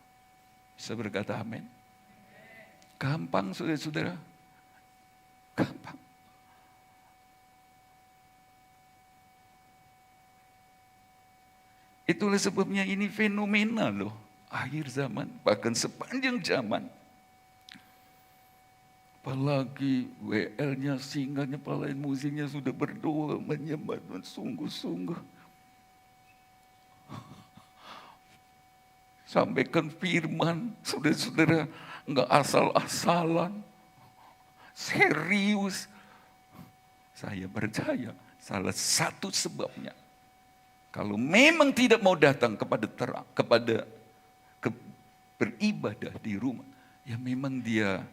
Bisa berkata amin? Gampang saudara-saudara. Gampang. Itulah sebabnya ini fenomena loh. Akhir zaman, bahkan sepanjang zaman. Apalagi WL-nya, singgahnya, palain musiknya sudah berdoa, menyembah Tuhan sungguh-sungguh. Sampaikan firman, saudara-saudara, enggak asal-asalan. Serius. Saya percaya salah satu sebabnya, kalau memang tidak mau datang kepada terang, beribadah di rumah, ya memang dia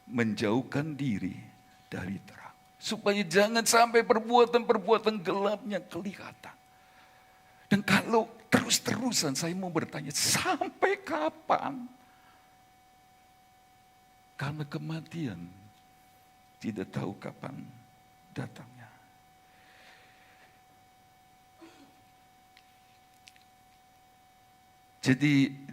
menjauhkan diri dari terang. Supaya jangan sampai perbuatan-perbuatan gelapnya kelihatan. Dan kalau terus-terusan saya mau bertanya, sampai kapan? Karena kematian tidak tahu kapan datangnya. Jadi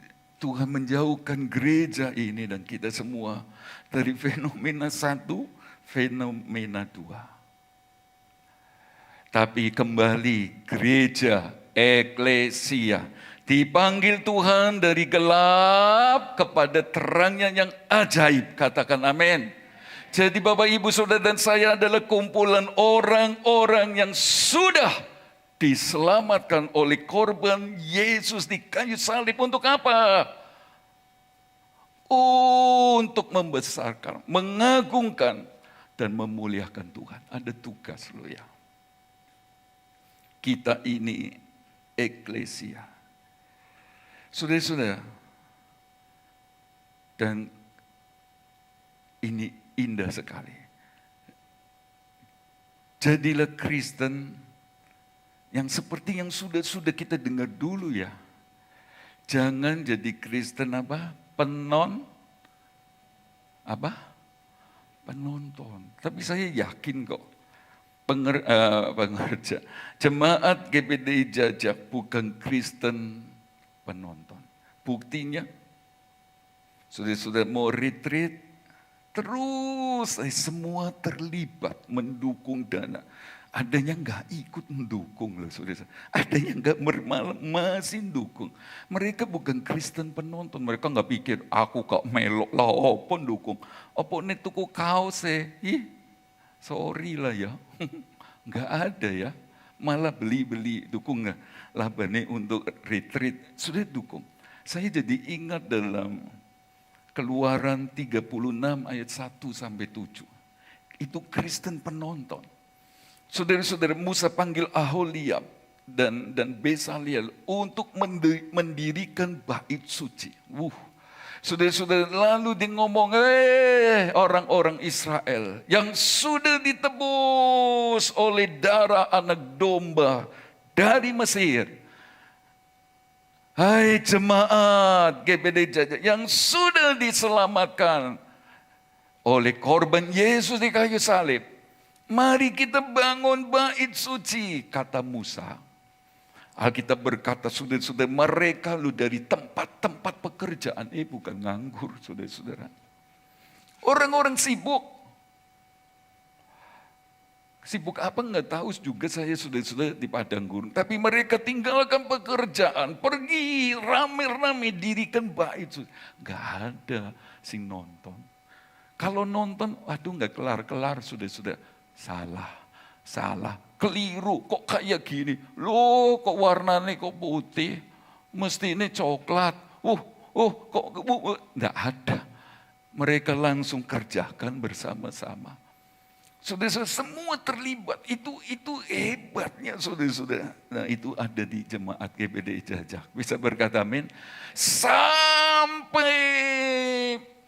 Tuhan menjauhkan gereja ini dan kita semua dari fenomena satu, fenomena dua. Tapi kembali gereja, eklesia, dipanggil Tuhan dari gelap kepada terangnya yang ajaib. Katakan amin. Jadi Bapak Ibu Saudara dan saya adalah kumpulan orang-orang yang sudah diselamatkan oleh korban Yesus di kayu salib. Untuk apa? Untuk membesarkan, mengagungkan, dan memuliakan Tuhan. Ada tugas loh ya. Kita ini eklesia. Saudara-saudara, dan ini indah sekali. Jadilah Kristen yang seperti yang sudah kita dengar dulu ya. Jangan jadi Kristen apa? Apa? Penonton. Tapi saya yakin kok pengerja. Jemaat GBDI Jajak bukan Kristen penonton. Buktinya, saudara-saudara mau retreat, terus semua terlibat mendukung dana. Ada yang nggak ikut mendukung loh saudara. Ada yang nggak masih dukung. Mereka bukan Kristen penonton. Mereka nggak pikir aku kok melok lah apa dukung. Apa nih tuku kaos sorry lah ya. Nggak ada ya. Malah beli dukung labane untuk retreat. Sudah dukung. Saya jadi ingat dalam Keluaran 36 ayat 1 sampai 7. Itu Kristen penonton. Saudara-saudara, Musa panggil Aholiab dan Besaliel untuk mendirikan bait suci. Saudara-saudara, lalu dia ngomong, orang-orang Israel yang sudah ditebus oleh darah anak domba dari Mesir. Hai jemaat GBD Jajak yang sudah diselamatkan oleh korban Yesus di kayu salib. Mari kita bangun bait suci, kata Musa. Alkitab berkata, saudara-saudara, mereka lu dari tempat-tempat pekerjaan. Bukan nganggur, saudara-saudara. Orang-orang sibuk. Sibuk apa nggak tahu juga saya, saudara-saudara, di padang gurun. Tapi mereka tinggalkan pekerjaan, pergi rame-rame dirikan bait suci. Nggak ada sing nonton. Kalau nonton, aduh nggak kelar-kelar, saudara-saudara. Salah, keliru, kok kayak gini, loh kok warnanya kok putih, mesti ini coklat, kok enggak ada. Mereka langsung kerjakan bersama-sama. Saudara-saudara, semua terlibat, itu hebatnya saudara-saudara. Nah itu ada di jemaat GBDI Jajak, bisa berkata amin. Sampai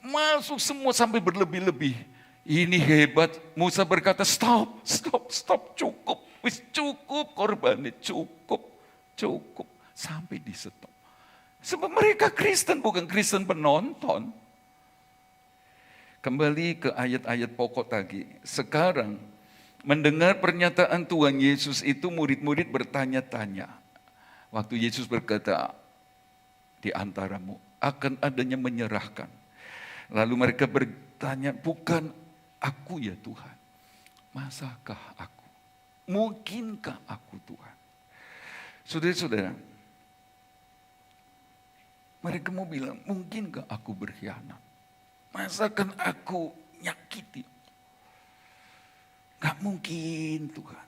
masuk semua sampai berlebih-lebih. Ini hebat. Musa berkata, stop, cukup. Cukup korbannya, cukup. Sampai di stop. Sebab mereka Kristen, bukan Kristen penonton. Kembali ke ayat-ayat pokok tadi. Sekarang, mendengar pernyataan Tuhan Yesus itu murid-murid bertanya-tanya. Waktu Yesus berkata, di antaramu akan adanya menyerahkan. Lalu mereka bertanya, bukan aku ya Tuhan, masakah aku? Mungkinkah aku Tuhan? Saudara-saudara, mereka mau bilang, mungkinkah aku berkhianat? Masakan aku nyakiti? Gak mungkin Tuhan.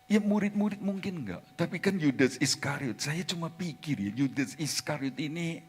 Ya murid-murid mungkin enggak, tapi kan Yudas Iskariot, saya cuma pikir ya, Yudas Iskariot ini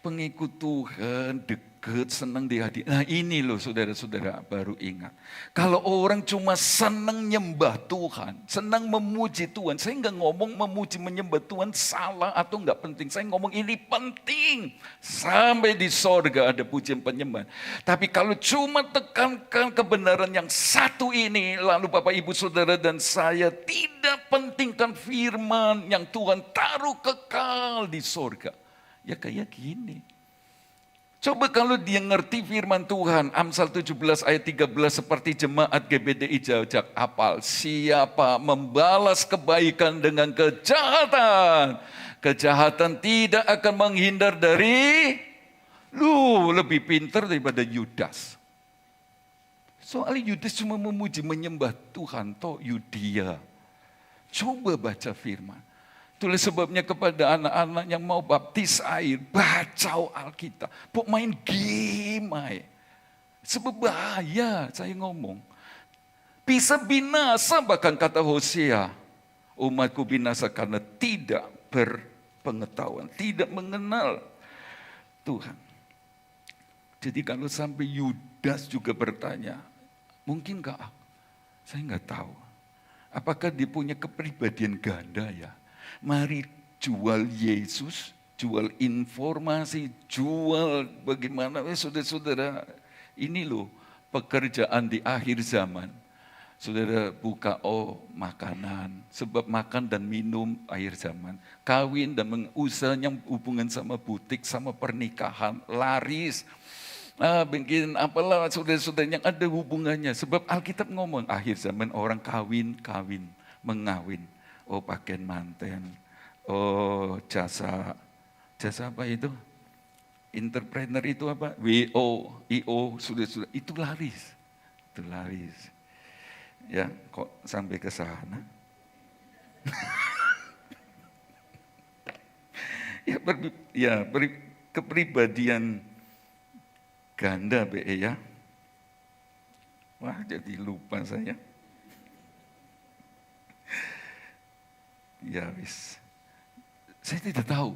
pengikut Tuhan, dekat, senang dihadir. Nah ini loh saudara-saudara baru ingat. Kalau orang cuma senang nyembah Tuhan, senang memuji Tuhan. Saya nggak ngomong memuji menyembah Tuhan salah atau nggak penting. Saya ngomong ini penting. Sampai di sorga ada pujian penyembahan. Tapi kalau cuma tekankan kebenaran yang satu ini, lalu Bapak Ibu Saudara dan saya tidak pentingkan firman yang Tuhan taruh kekal di sorga. Ya kayak gini. Coba kalau dia ngerti firman Tuhan, Amsal 17 ayat 13 seperti jemaat GBDI Jajak apal. Siapa membalas kebaikan dengan kejahatan, kejahatan tidak akan menghindar dari lebih pintar daripada Yudas. Soalnya Yudas cuma memuji menyembah Tuhan, toh Yudia. Coba baca firman. Tulis sebabnya kepada anak-anak yang mau baptis air, baca Alkitab. Pok main game aja. Sebab bahaya saya ngomong. Bisa binasa bahkan kata Hosea. Umatku binasa karena tidak berpengetahuan, tidak mengenal Tuhan. Jadi kalau sampai Yudas juga bertanya, mungkinkah aku? Saya nggak tahu. Apakah dia punya kepribadian ganda ya? Mari jual Yesus, jual informasi, jual bagaimana. Saudara-saudara, ini loh pekerjaan di akhir zaman. Saudara buka makanan, sebab makan dan minum akhir zaman. Kawin dan usahanya hubungan sama butik, sama pernikahan, laris. bikin apalah saudara-saudara yang ada hubungannya. Sebab Alkitab ngomong akhir zaman orang kawin, mengawin. Oh pakaian manten, oh jasa apa itu? Entrepreneur itu apa? WO, IO, sudah itu laris. Itu laris. Ya, kok sampai ke sana? Kepribadian ganda BE ya. Wah, jadi lupa saya. Ya wis. Saya tidak tahu.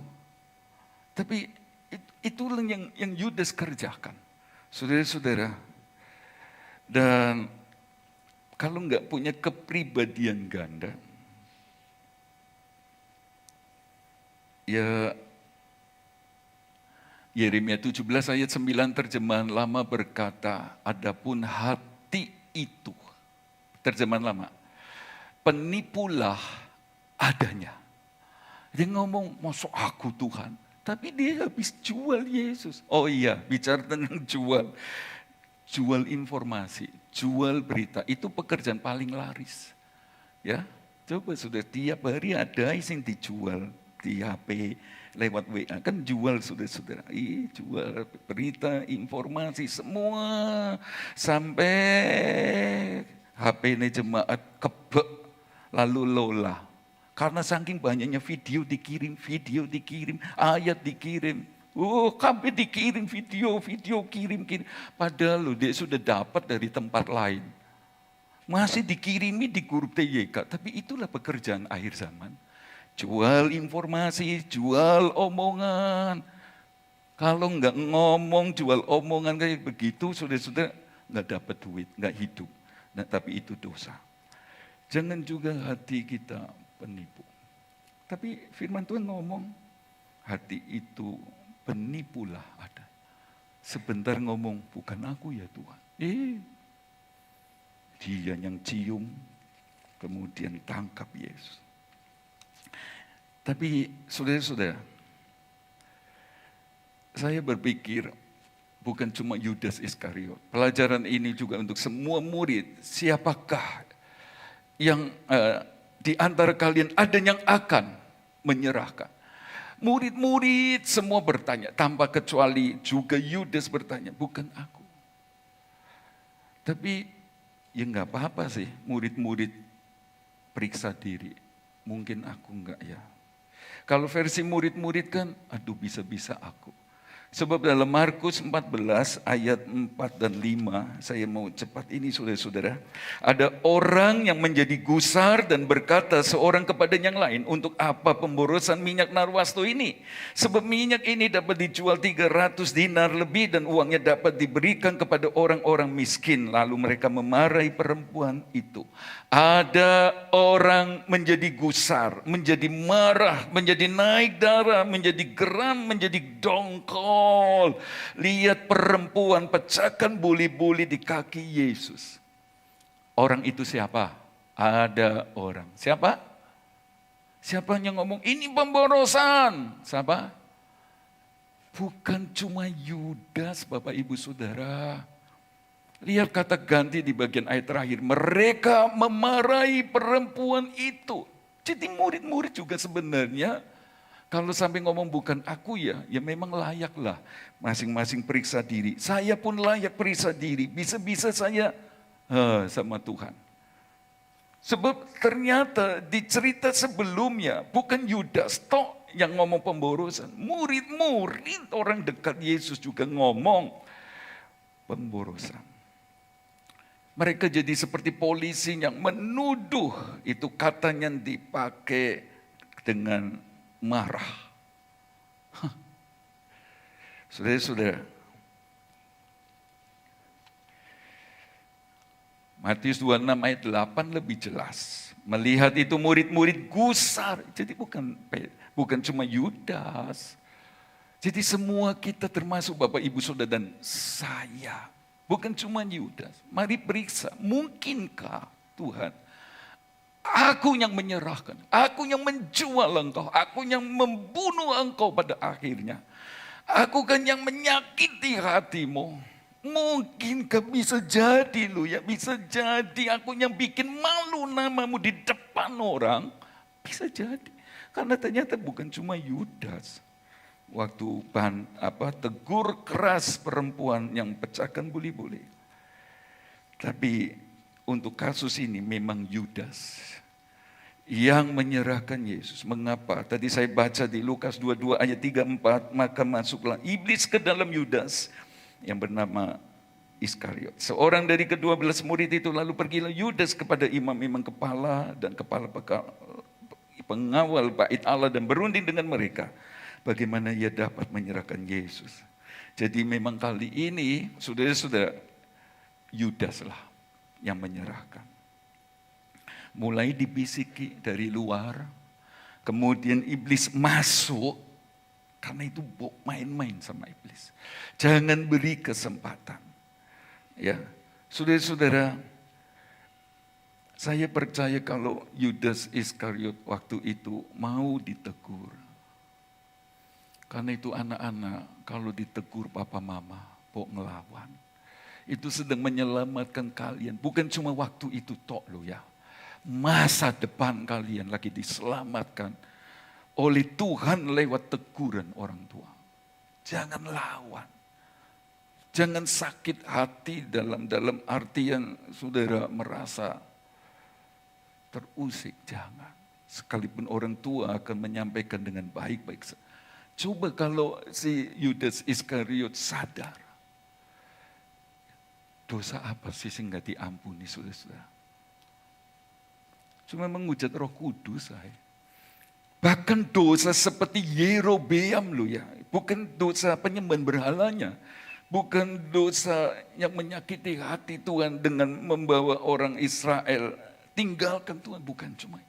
Tapi itulah yang Yudas kerjakan. Saudara-saudara. Dan kalau nggak punya kepribadian ganda, ya Yeremia 17 ayat 9 terjemahan lama berkata, adapun hati itu, terjemahan lama, penipulah adanya. Dia ngomong, masuk aku Tuhan, tapi dia habis jual Yesus. Oh iya, bicara tentang jual informasi, jual berita, itu pekerjaan paling laris. Ya, coba sudah tiap hari ada yang dijual di HP, lewat WA, kan jual saudara-saudara. Jual berita, informasi, semua. Sampai HP ini jemaat kebek, lalu lola. Karena saking banyaknya video dikirim, ayat dikirim. Sampai dikirim video kirim. Padahal dia sudah dapat dari tempat lain. Masih dikirimi di grup TYK, tapi itulah pekerjaan akhir zaman. Jual informasi, jual omongan. Kalau nggak ngomong, jual omongan kayak begitu, saudara-saudara nggak dapat duit, nggak hidup. Nah, tapi itu dosa. Jangan juga hati kita penipu. Tapi firman Tuhan ngomong, hati itu penipulah ada. Sebentar ngomong, bukan aku ya Tuhan. Dia yang cium, kemudian tangkap Yesus. Tapi saudara-saudara, saya berpikir bukan cuma Yudas Iskariot. Pelajaran ini juga untuk semua murid. Siapakah yang di antara kalian ada yang akan menyerahkan? Murid-murid semua bertanya, tanpa kecuali juga Yudas bertanya, bukan aku. Tapi ya nggak apa-apa sih, murid-murid periksa diri. Mungkin aku enggak ya. Kalau versi murid-murid kan, aduh bisa-bisa aku. Sebab dalam Markus 14 ayat 4 dan 5, saya mau cepat ini saudara-saudara. Ada orang yang menjadi gusar dan berkata seorang kepada yang lain, untuk apa pemborosan minyak narwastu ini? Sebab minyak ini dapat dijual 300 dinar lebih dan uangnya dapat diberikan kepada orang-orang miskin. Lalu mereka memarahi perempuan itu. Ada orang menjadi gusar, menjadi marah, menjadi naik darah, menjadi geram, menjadi dongkol. Lihat perempuan pecahkan buli-buli di kaki Yesus. Orang itu siapa? Ada orang. Siapa? Siapa yang ngomong, ini pemborosan? Siapa? Bukan cuma Yudas, Bapak Ibu Saudara. Lihat kata ganti di bagian ayat terakhir. Mereka memarahi perempuan itu. Jadi murid-murid juga sebenarnya, kalau sampai ngomong bukan aku ya memang layaklah. Masing-masing periksa diri. Saya pun layak periksa diri. Bisa-bisa saya sama Tuhan. Sebab ternyata di cerita sebelumnya, bukan Yudas toh yang ngomong pemborosan. Murid-murid orang dekat Yesus juga ngomong pemborosan. Mereka jadi seperti polisi yang menuduh, itu katanya dipakai dengan marah. Saudara-saudara, Matius 26 ayat 8 lebih jelas. Melihat itu murid-murid gusar. Jadi bukan cuma Yudas. Jadi semua kita termasuk Bapak Ibu Saudara dan saya. Bukan cuma Yudas. Mari periksa, mungkinkah Tuhan, aku yang menyerahkan, aku yang menjual engkau, aku yang membunuh engkau pada akhirnya. Aku kan yang menyakiti hatimu. Mungkin bisa jadi lu ya, bisa jadi aku yang bikin malu namamu di depan orang. Bisa jadi. Karena ternyata bukan cuma Yudas. Waktu tegur keras perempuan yang pecahkan buli-buli. Tapi untuk kasus ini memang Yudas yang menyerahkan Yesus. Mengapa? Tadi saya baca di Lukas 22 ayat 34, maka masuklah iblis ke dalam Yudas yang bernama Iskariot. Seorang dari ke-12 murid itu lalu pergilah Yudas kepada imam-imam kepala dan kepala pengawal bait Allah dan berunding dengan mereka bagaimana ia dapat menyerahkan Yesus. Jadi memang kali ini saudara-saudara, Yudas lah yang menyerahkan. Mulai dibisiki dari luar, kemudian iblis masuk, karena itu main-main sama iblis. Jangan beri kesempatan. Ya, saudara-saudara, saya percaya kalau Yudas Iskariot waktu itu mau ditegur. Karena itu anak-anak kalau ditegur papa mama, pok ngelawan. Itu sedang menyelamatkan kalian. Bukan cuma waktu itu tok lo ya. Masa depan kalian lagi diselamatkan oleh Tuhan lewat teguran orang tua. Jangan lawan. Jangan sakit hati dalam artian saudara merasa terusik. Jangan. Sekalipun orang tua akan menyampaikan dengan baik-baik. Coba kalau si Yudas Iskariot sadar. Dosa apa sih sehingga diampuni saudara-saudara? Cuma menghujat Roh Kudus saya. Bahkan dosa seperti Yerobeam lo ya. Bukan dosa penyembahan berhalanya. Bukan dosa yang menyakiti hati Tuhan dengan membawa orang Israel tinggalkan Tuhan. Bukan cuma.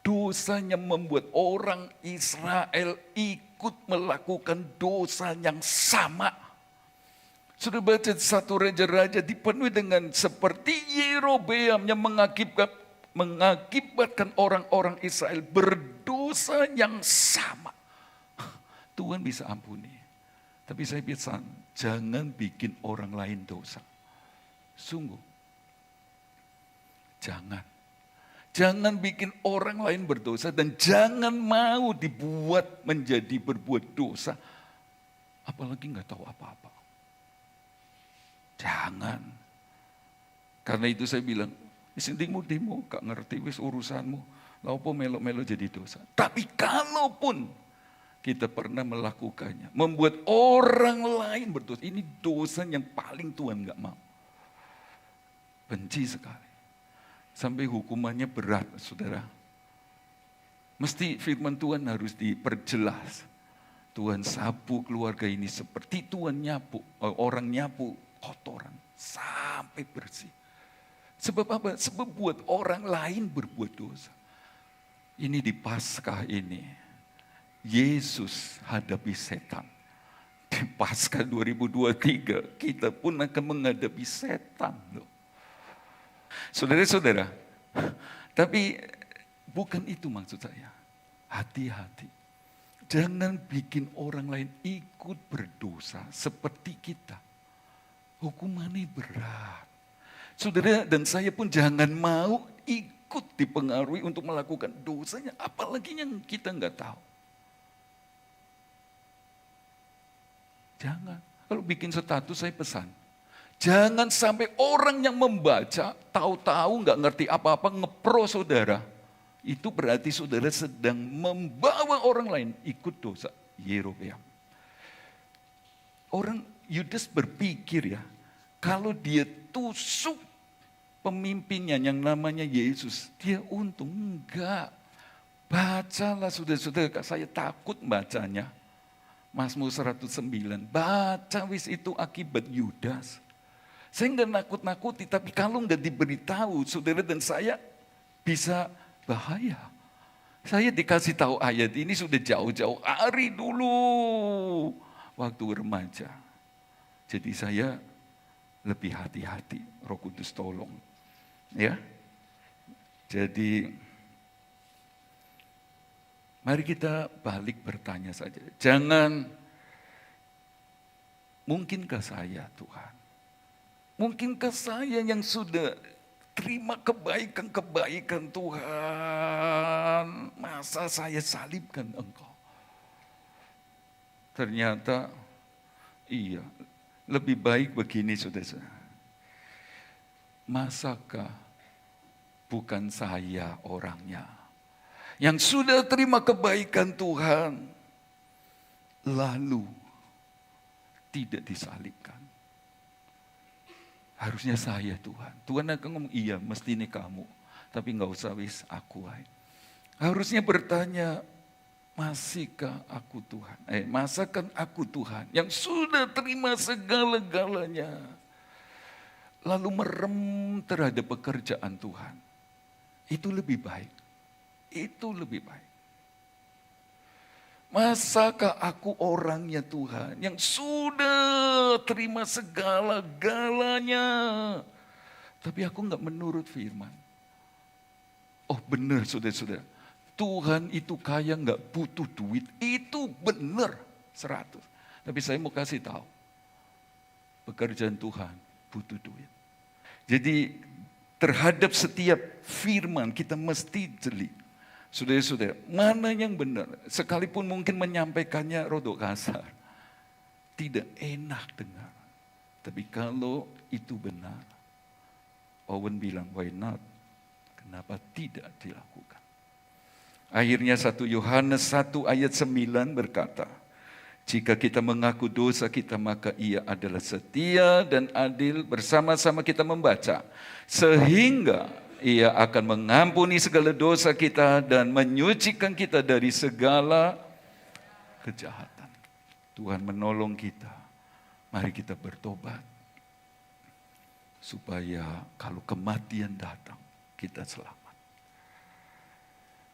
Dosanya membuat orang Israel ikut melakukan dosa yang sama. Sudah baca satu raja-raja dipenuhi dengan seperti Yerobeam yang mengakibatkan orang-orang Israel berdosa yang sama. Tuhan bisa ampuni. Tapi saya pesan, jangan bikin orang lain dosa. Sungguh. Jangan. Jangan bikin orang lain berdosa dan jangan mau dibuat menjadi berbuat dosa. Apalagi nggak tahu apa-apa. Jangan. Karena itu saya bilang, sendingmu demo, gak ngerti wis urusanmu. Lalu melo-melo jadi dosa. Tapi kalaupun kita pernah melakukannya, membuat orang lain berdosa, ini dosa yang paling Tuhan gak mau. Benci sekali. Sampai hukumannya berat, saudara. Mesti firman Tuhan harus diperjelas. Tuhan sapu keluarga ini seperti Tuhan nyapu, orang nyapu kotoran sampai bersih. Sebab apa? Sebab buat orang lain berbuat dosa. Ini di Paskah ini, Yesus hadapi setan. Di Paskah 2023, kita pun akan menghadapi setan loh. Saudara-saudara, tapi bukan itu maksud saya. Hati-hati. Jangan bikin orang lain ikut berdosa seperti kita. Hukumannya berat. Saudara dan saya pun jangan mau ikut dipengaruhi untuk melakukan dosanya. Apalagi yang kita nggak tahu. Jangan. Kalau bikin status saya pesan. Jangan sampai orang yang membaca tahu-tahu nggak ngerti apa-apa ngepro saudara. Itu berarti saudara sedang membawa orang lain ikut dosa. Yerobeam. Orang Yudas berpikir ya, kalau dia tusuk pemimpinnya yang namanya Yesus, dia untung. Enggak. Bacalah saudara-saudara, saya takut bacanya. Mazmur 109, baca wis itu akibat Yudas. Saya enggak nakut-nakuti, tapi kalau enggak diberitahu, saudara dan saya bisa bahaya. Saya dikasih tahu ayat ini sudah jauh-jauh hari dulu, waktu remaja. Jadi saya lebih hati-hati, Roh Kudus tolong. Ya. Jadi mari kita balik bertanya saja. Jangan Mungkinkah saya Tuhan? Mungkinkah saya yang sudah terima kebaikan-kebaikan Tuhan, masa saya salibkan Engkau? Ternyata iya, lebih baik begini saudara. Masakah bukan saya orangnya yang sudah terima kebaikan Tuhan, lalu tidak disalibkan? Harusnya saya Tuhan. Tuhan akan ngomong, iya mesti ini kamu. Tapi nggak usah wis aku. Harusnya bertanya, masihkah aku Tuhan? Masakan aku Tuhan yang sudah terima segala-galanya, lalu merem terhadap pekerjaan Tuhan. Itu lebih baik. Itu lebih baik. Masakah aku orangnya Tuhan yang sudah terima segala-galanya, tapi aku nggak menurut firman. Oh benar saudara-saudara, Tuhan itu kaya nggak butuh duit, itu benar 100. Tapi saya mau kasih tahu, pekerjaan Tuhan butuh duit. Jadi terhadap setiap firman kita mesti jeli. Saudara-saudara, mana yang benar? Sekalipun mungkin menyampaikannya rodok kasar, tidak enak dengar. Tapi kalau itu benar, Owen bilang, why not? Kenapa tidak dilakukan? Akhirnya 1 Yohanes 1 ayat 9 berkata, jika kita mengaku dosa kita, maka Ia adalah setia dan adil. Bersama-sama kita membaca, sehingga Ia akan mengampuni segala dosa kita dan menyucikan kita dari segala kejahatan. Tuhan menolong kita. Mari kita bertobat. Supaya kalau kematian datang, kita selamat.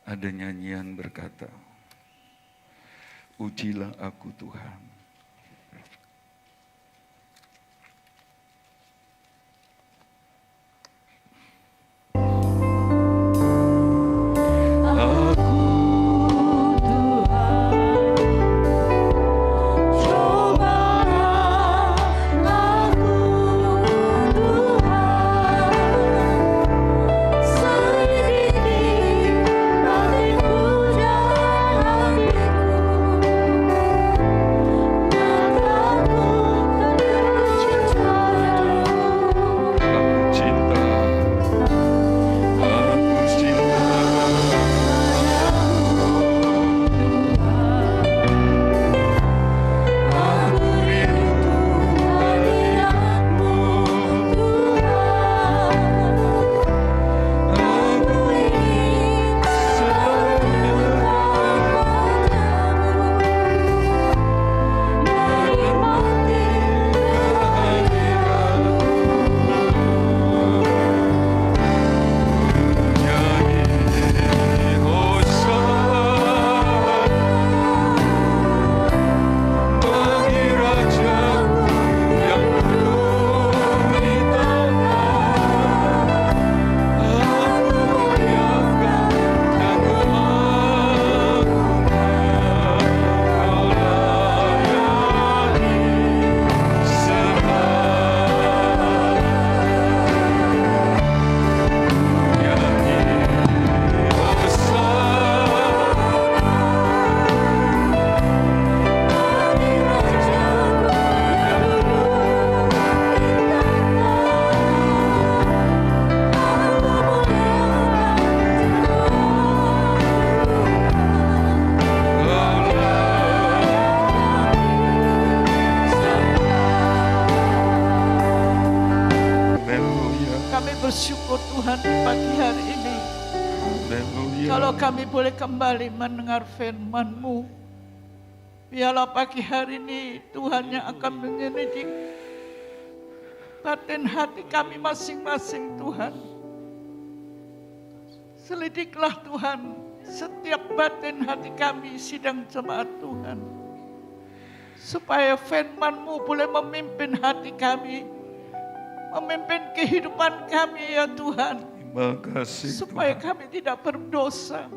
Ada nyanyian berkata, ujilah aku Tuhan. Bersyukur Tuhan di pagi hari ini. Kalau kami boleh kembali mendengar firman-Mu, biarlah pagi hari ini Tuhan yang akan menyelidik batin hati kami masing-masing Tuhan. Selidiklah Tuhan setiap batin hati kami sidang jemaat Tuhan. Supaya firman-Mu boleh memimpin hati kami, memimpin kehidupan kami ya Tuhan. Terima kasih supaya Tuhan. Kami tidak berdosa.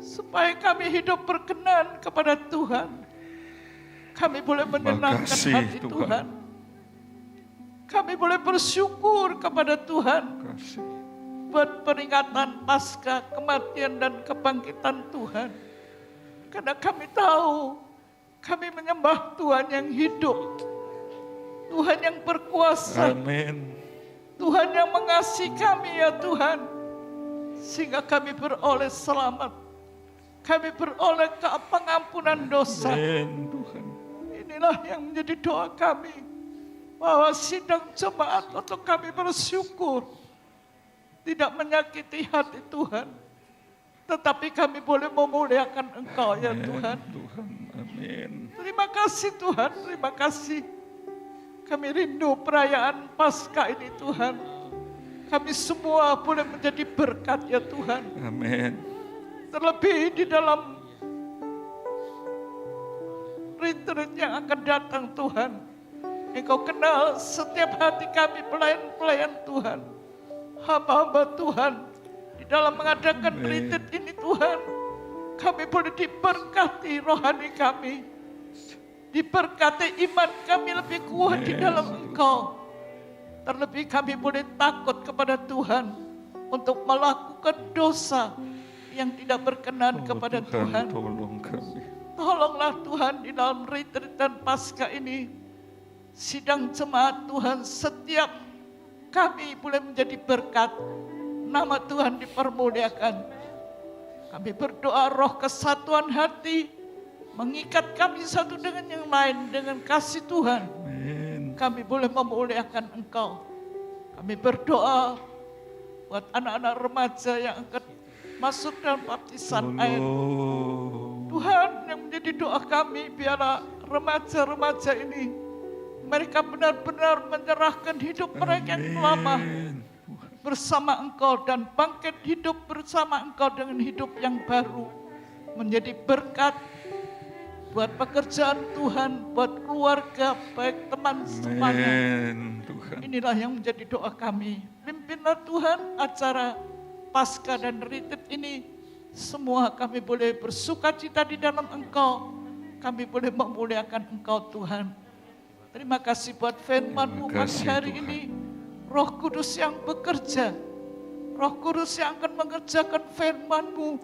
Supaya kami hidup berkenan kepada Tuhan. Kami boleh menyenangkan kasih, hati Tuhan. Tuhan. Kami boleh bersyukur kepada Tuhan Kasih. buat peringatan pasca kematian dan kebangkitan Tuhan. Karena kami tahu kami menyembah Tuhan yang hidup, Tuhan yang berkuasa, Amin. Tuhan yang mengasihi kami ya Tuhan. Sehingga kami beroleh selamat, kami beroleh pengampunan dosa. Amin, Tuhan. Inilah yang menjadi doa kami, bahwa sidang jemaat untuk kami bersyukur tidak menyakiti hati Tuhan, tetapi kami boleh memuliakan Engkau ya Tuhan. Tuhan, amin. Terima kasih Tuhan, terima kasih. Kami rindu perayaan Paskah ini Tuhan. Kami semua boleh menjadi berkat ya Tuhan. Amin. Terlebih di dalam retreat yang akan datang Tuhan. Engkau kenal setiap hati kami pelayan-pelayan Tuhan, hamba-hamba Tuhan. Di dalam mengadakan retreat ini Tuhan, kami boleh diberkati rohani kami, diberkati iman kami lebih kuat di dalam Engkau. Terlebih kami boleh takut kepada Tuhan untuk melakukan dosa yang tidak berkenan kepada Tuhan. Tolong kami. Tolonglah Tuhan di dalam retreat dan Paskah ini, sidang jemaat Tuhan, setiap kami boleh menjadi berkat, nama Tuhan dipermuliakan. Kami berdoa roh kesatuan hati mengikat kami satu dengan yang lain dengan kasih Tuhan. Amin. Kami boleh memuliakan Engkau. Kami berdoa buat anak-anak remaja yang akan masuk dalam baptisan air. Tuhan, yang menjadi doa kami, biarlah remaja-remaja ini mereka benar-benar menyerahkan hidup mereka yang lama bersama Engkau dan bangkit hidup bersama Engkau dengan hidup yang baru, menjadi berkat buat pekerjaan Tuhan, buat keluarga, baik teman semuanya. Tuhan. Inilah yang menjadi doa kami. Pimpinlah Tuhan acara Paskah dan retreat ini. Semua kami boleh bersukacita di dalam Engkau. Kami boleh memuliakan Engkau Tuhan. Terima kasih buat firman-Mu pagi hari ini. Roh Kudus yang bekerja. Roh Kudus yang akan mengerjakan firman-Mu.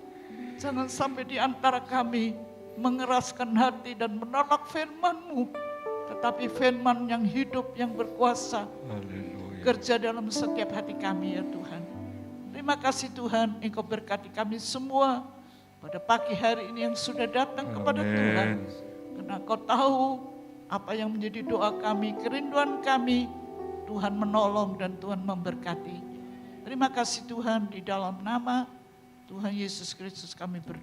Jangan sampai di antara kami mengeraskan hati dan menolak firman-Mu. Tetapi firman yang hidup, yang berkuasa. Haleluya. Kerja dalam setiap hati kami ya Tuhan. Terima kasih Tuhan, Engkau berkati kami semua pada pagi hari ini yang sudah datang kepada Tuhan. Karena Engkau tahu apa yang menjadi doa kami, kerinduan kami. Tuhan menolong dan Tuhan memberkati. Terima kasih Tuhan, di dalam nama Tuhan Yesus Kristus kami berdoa.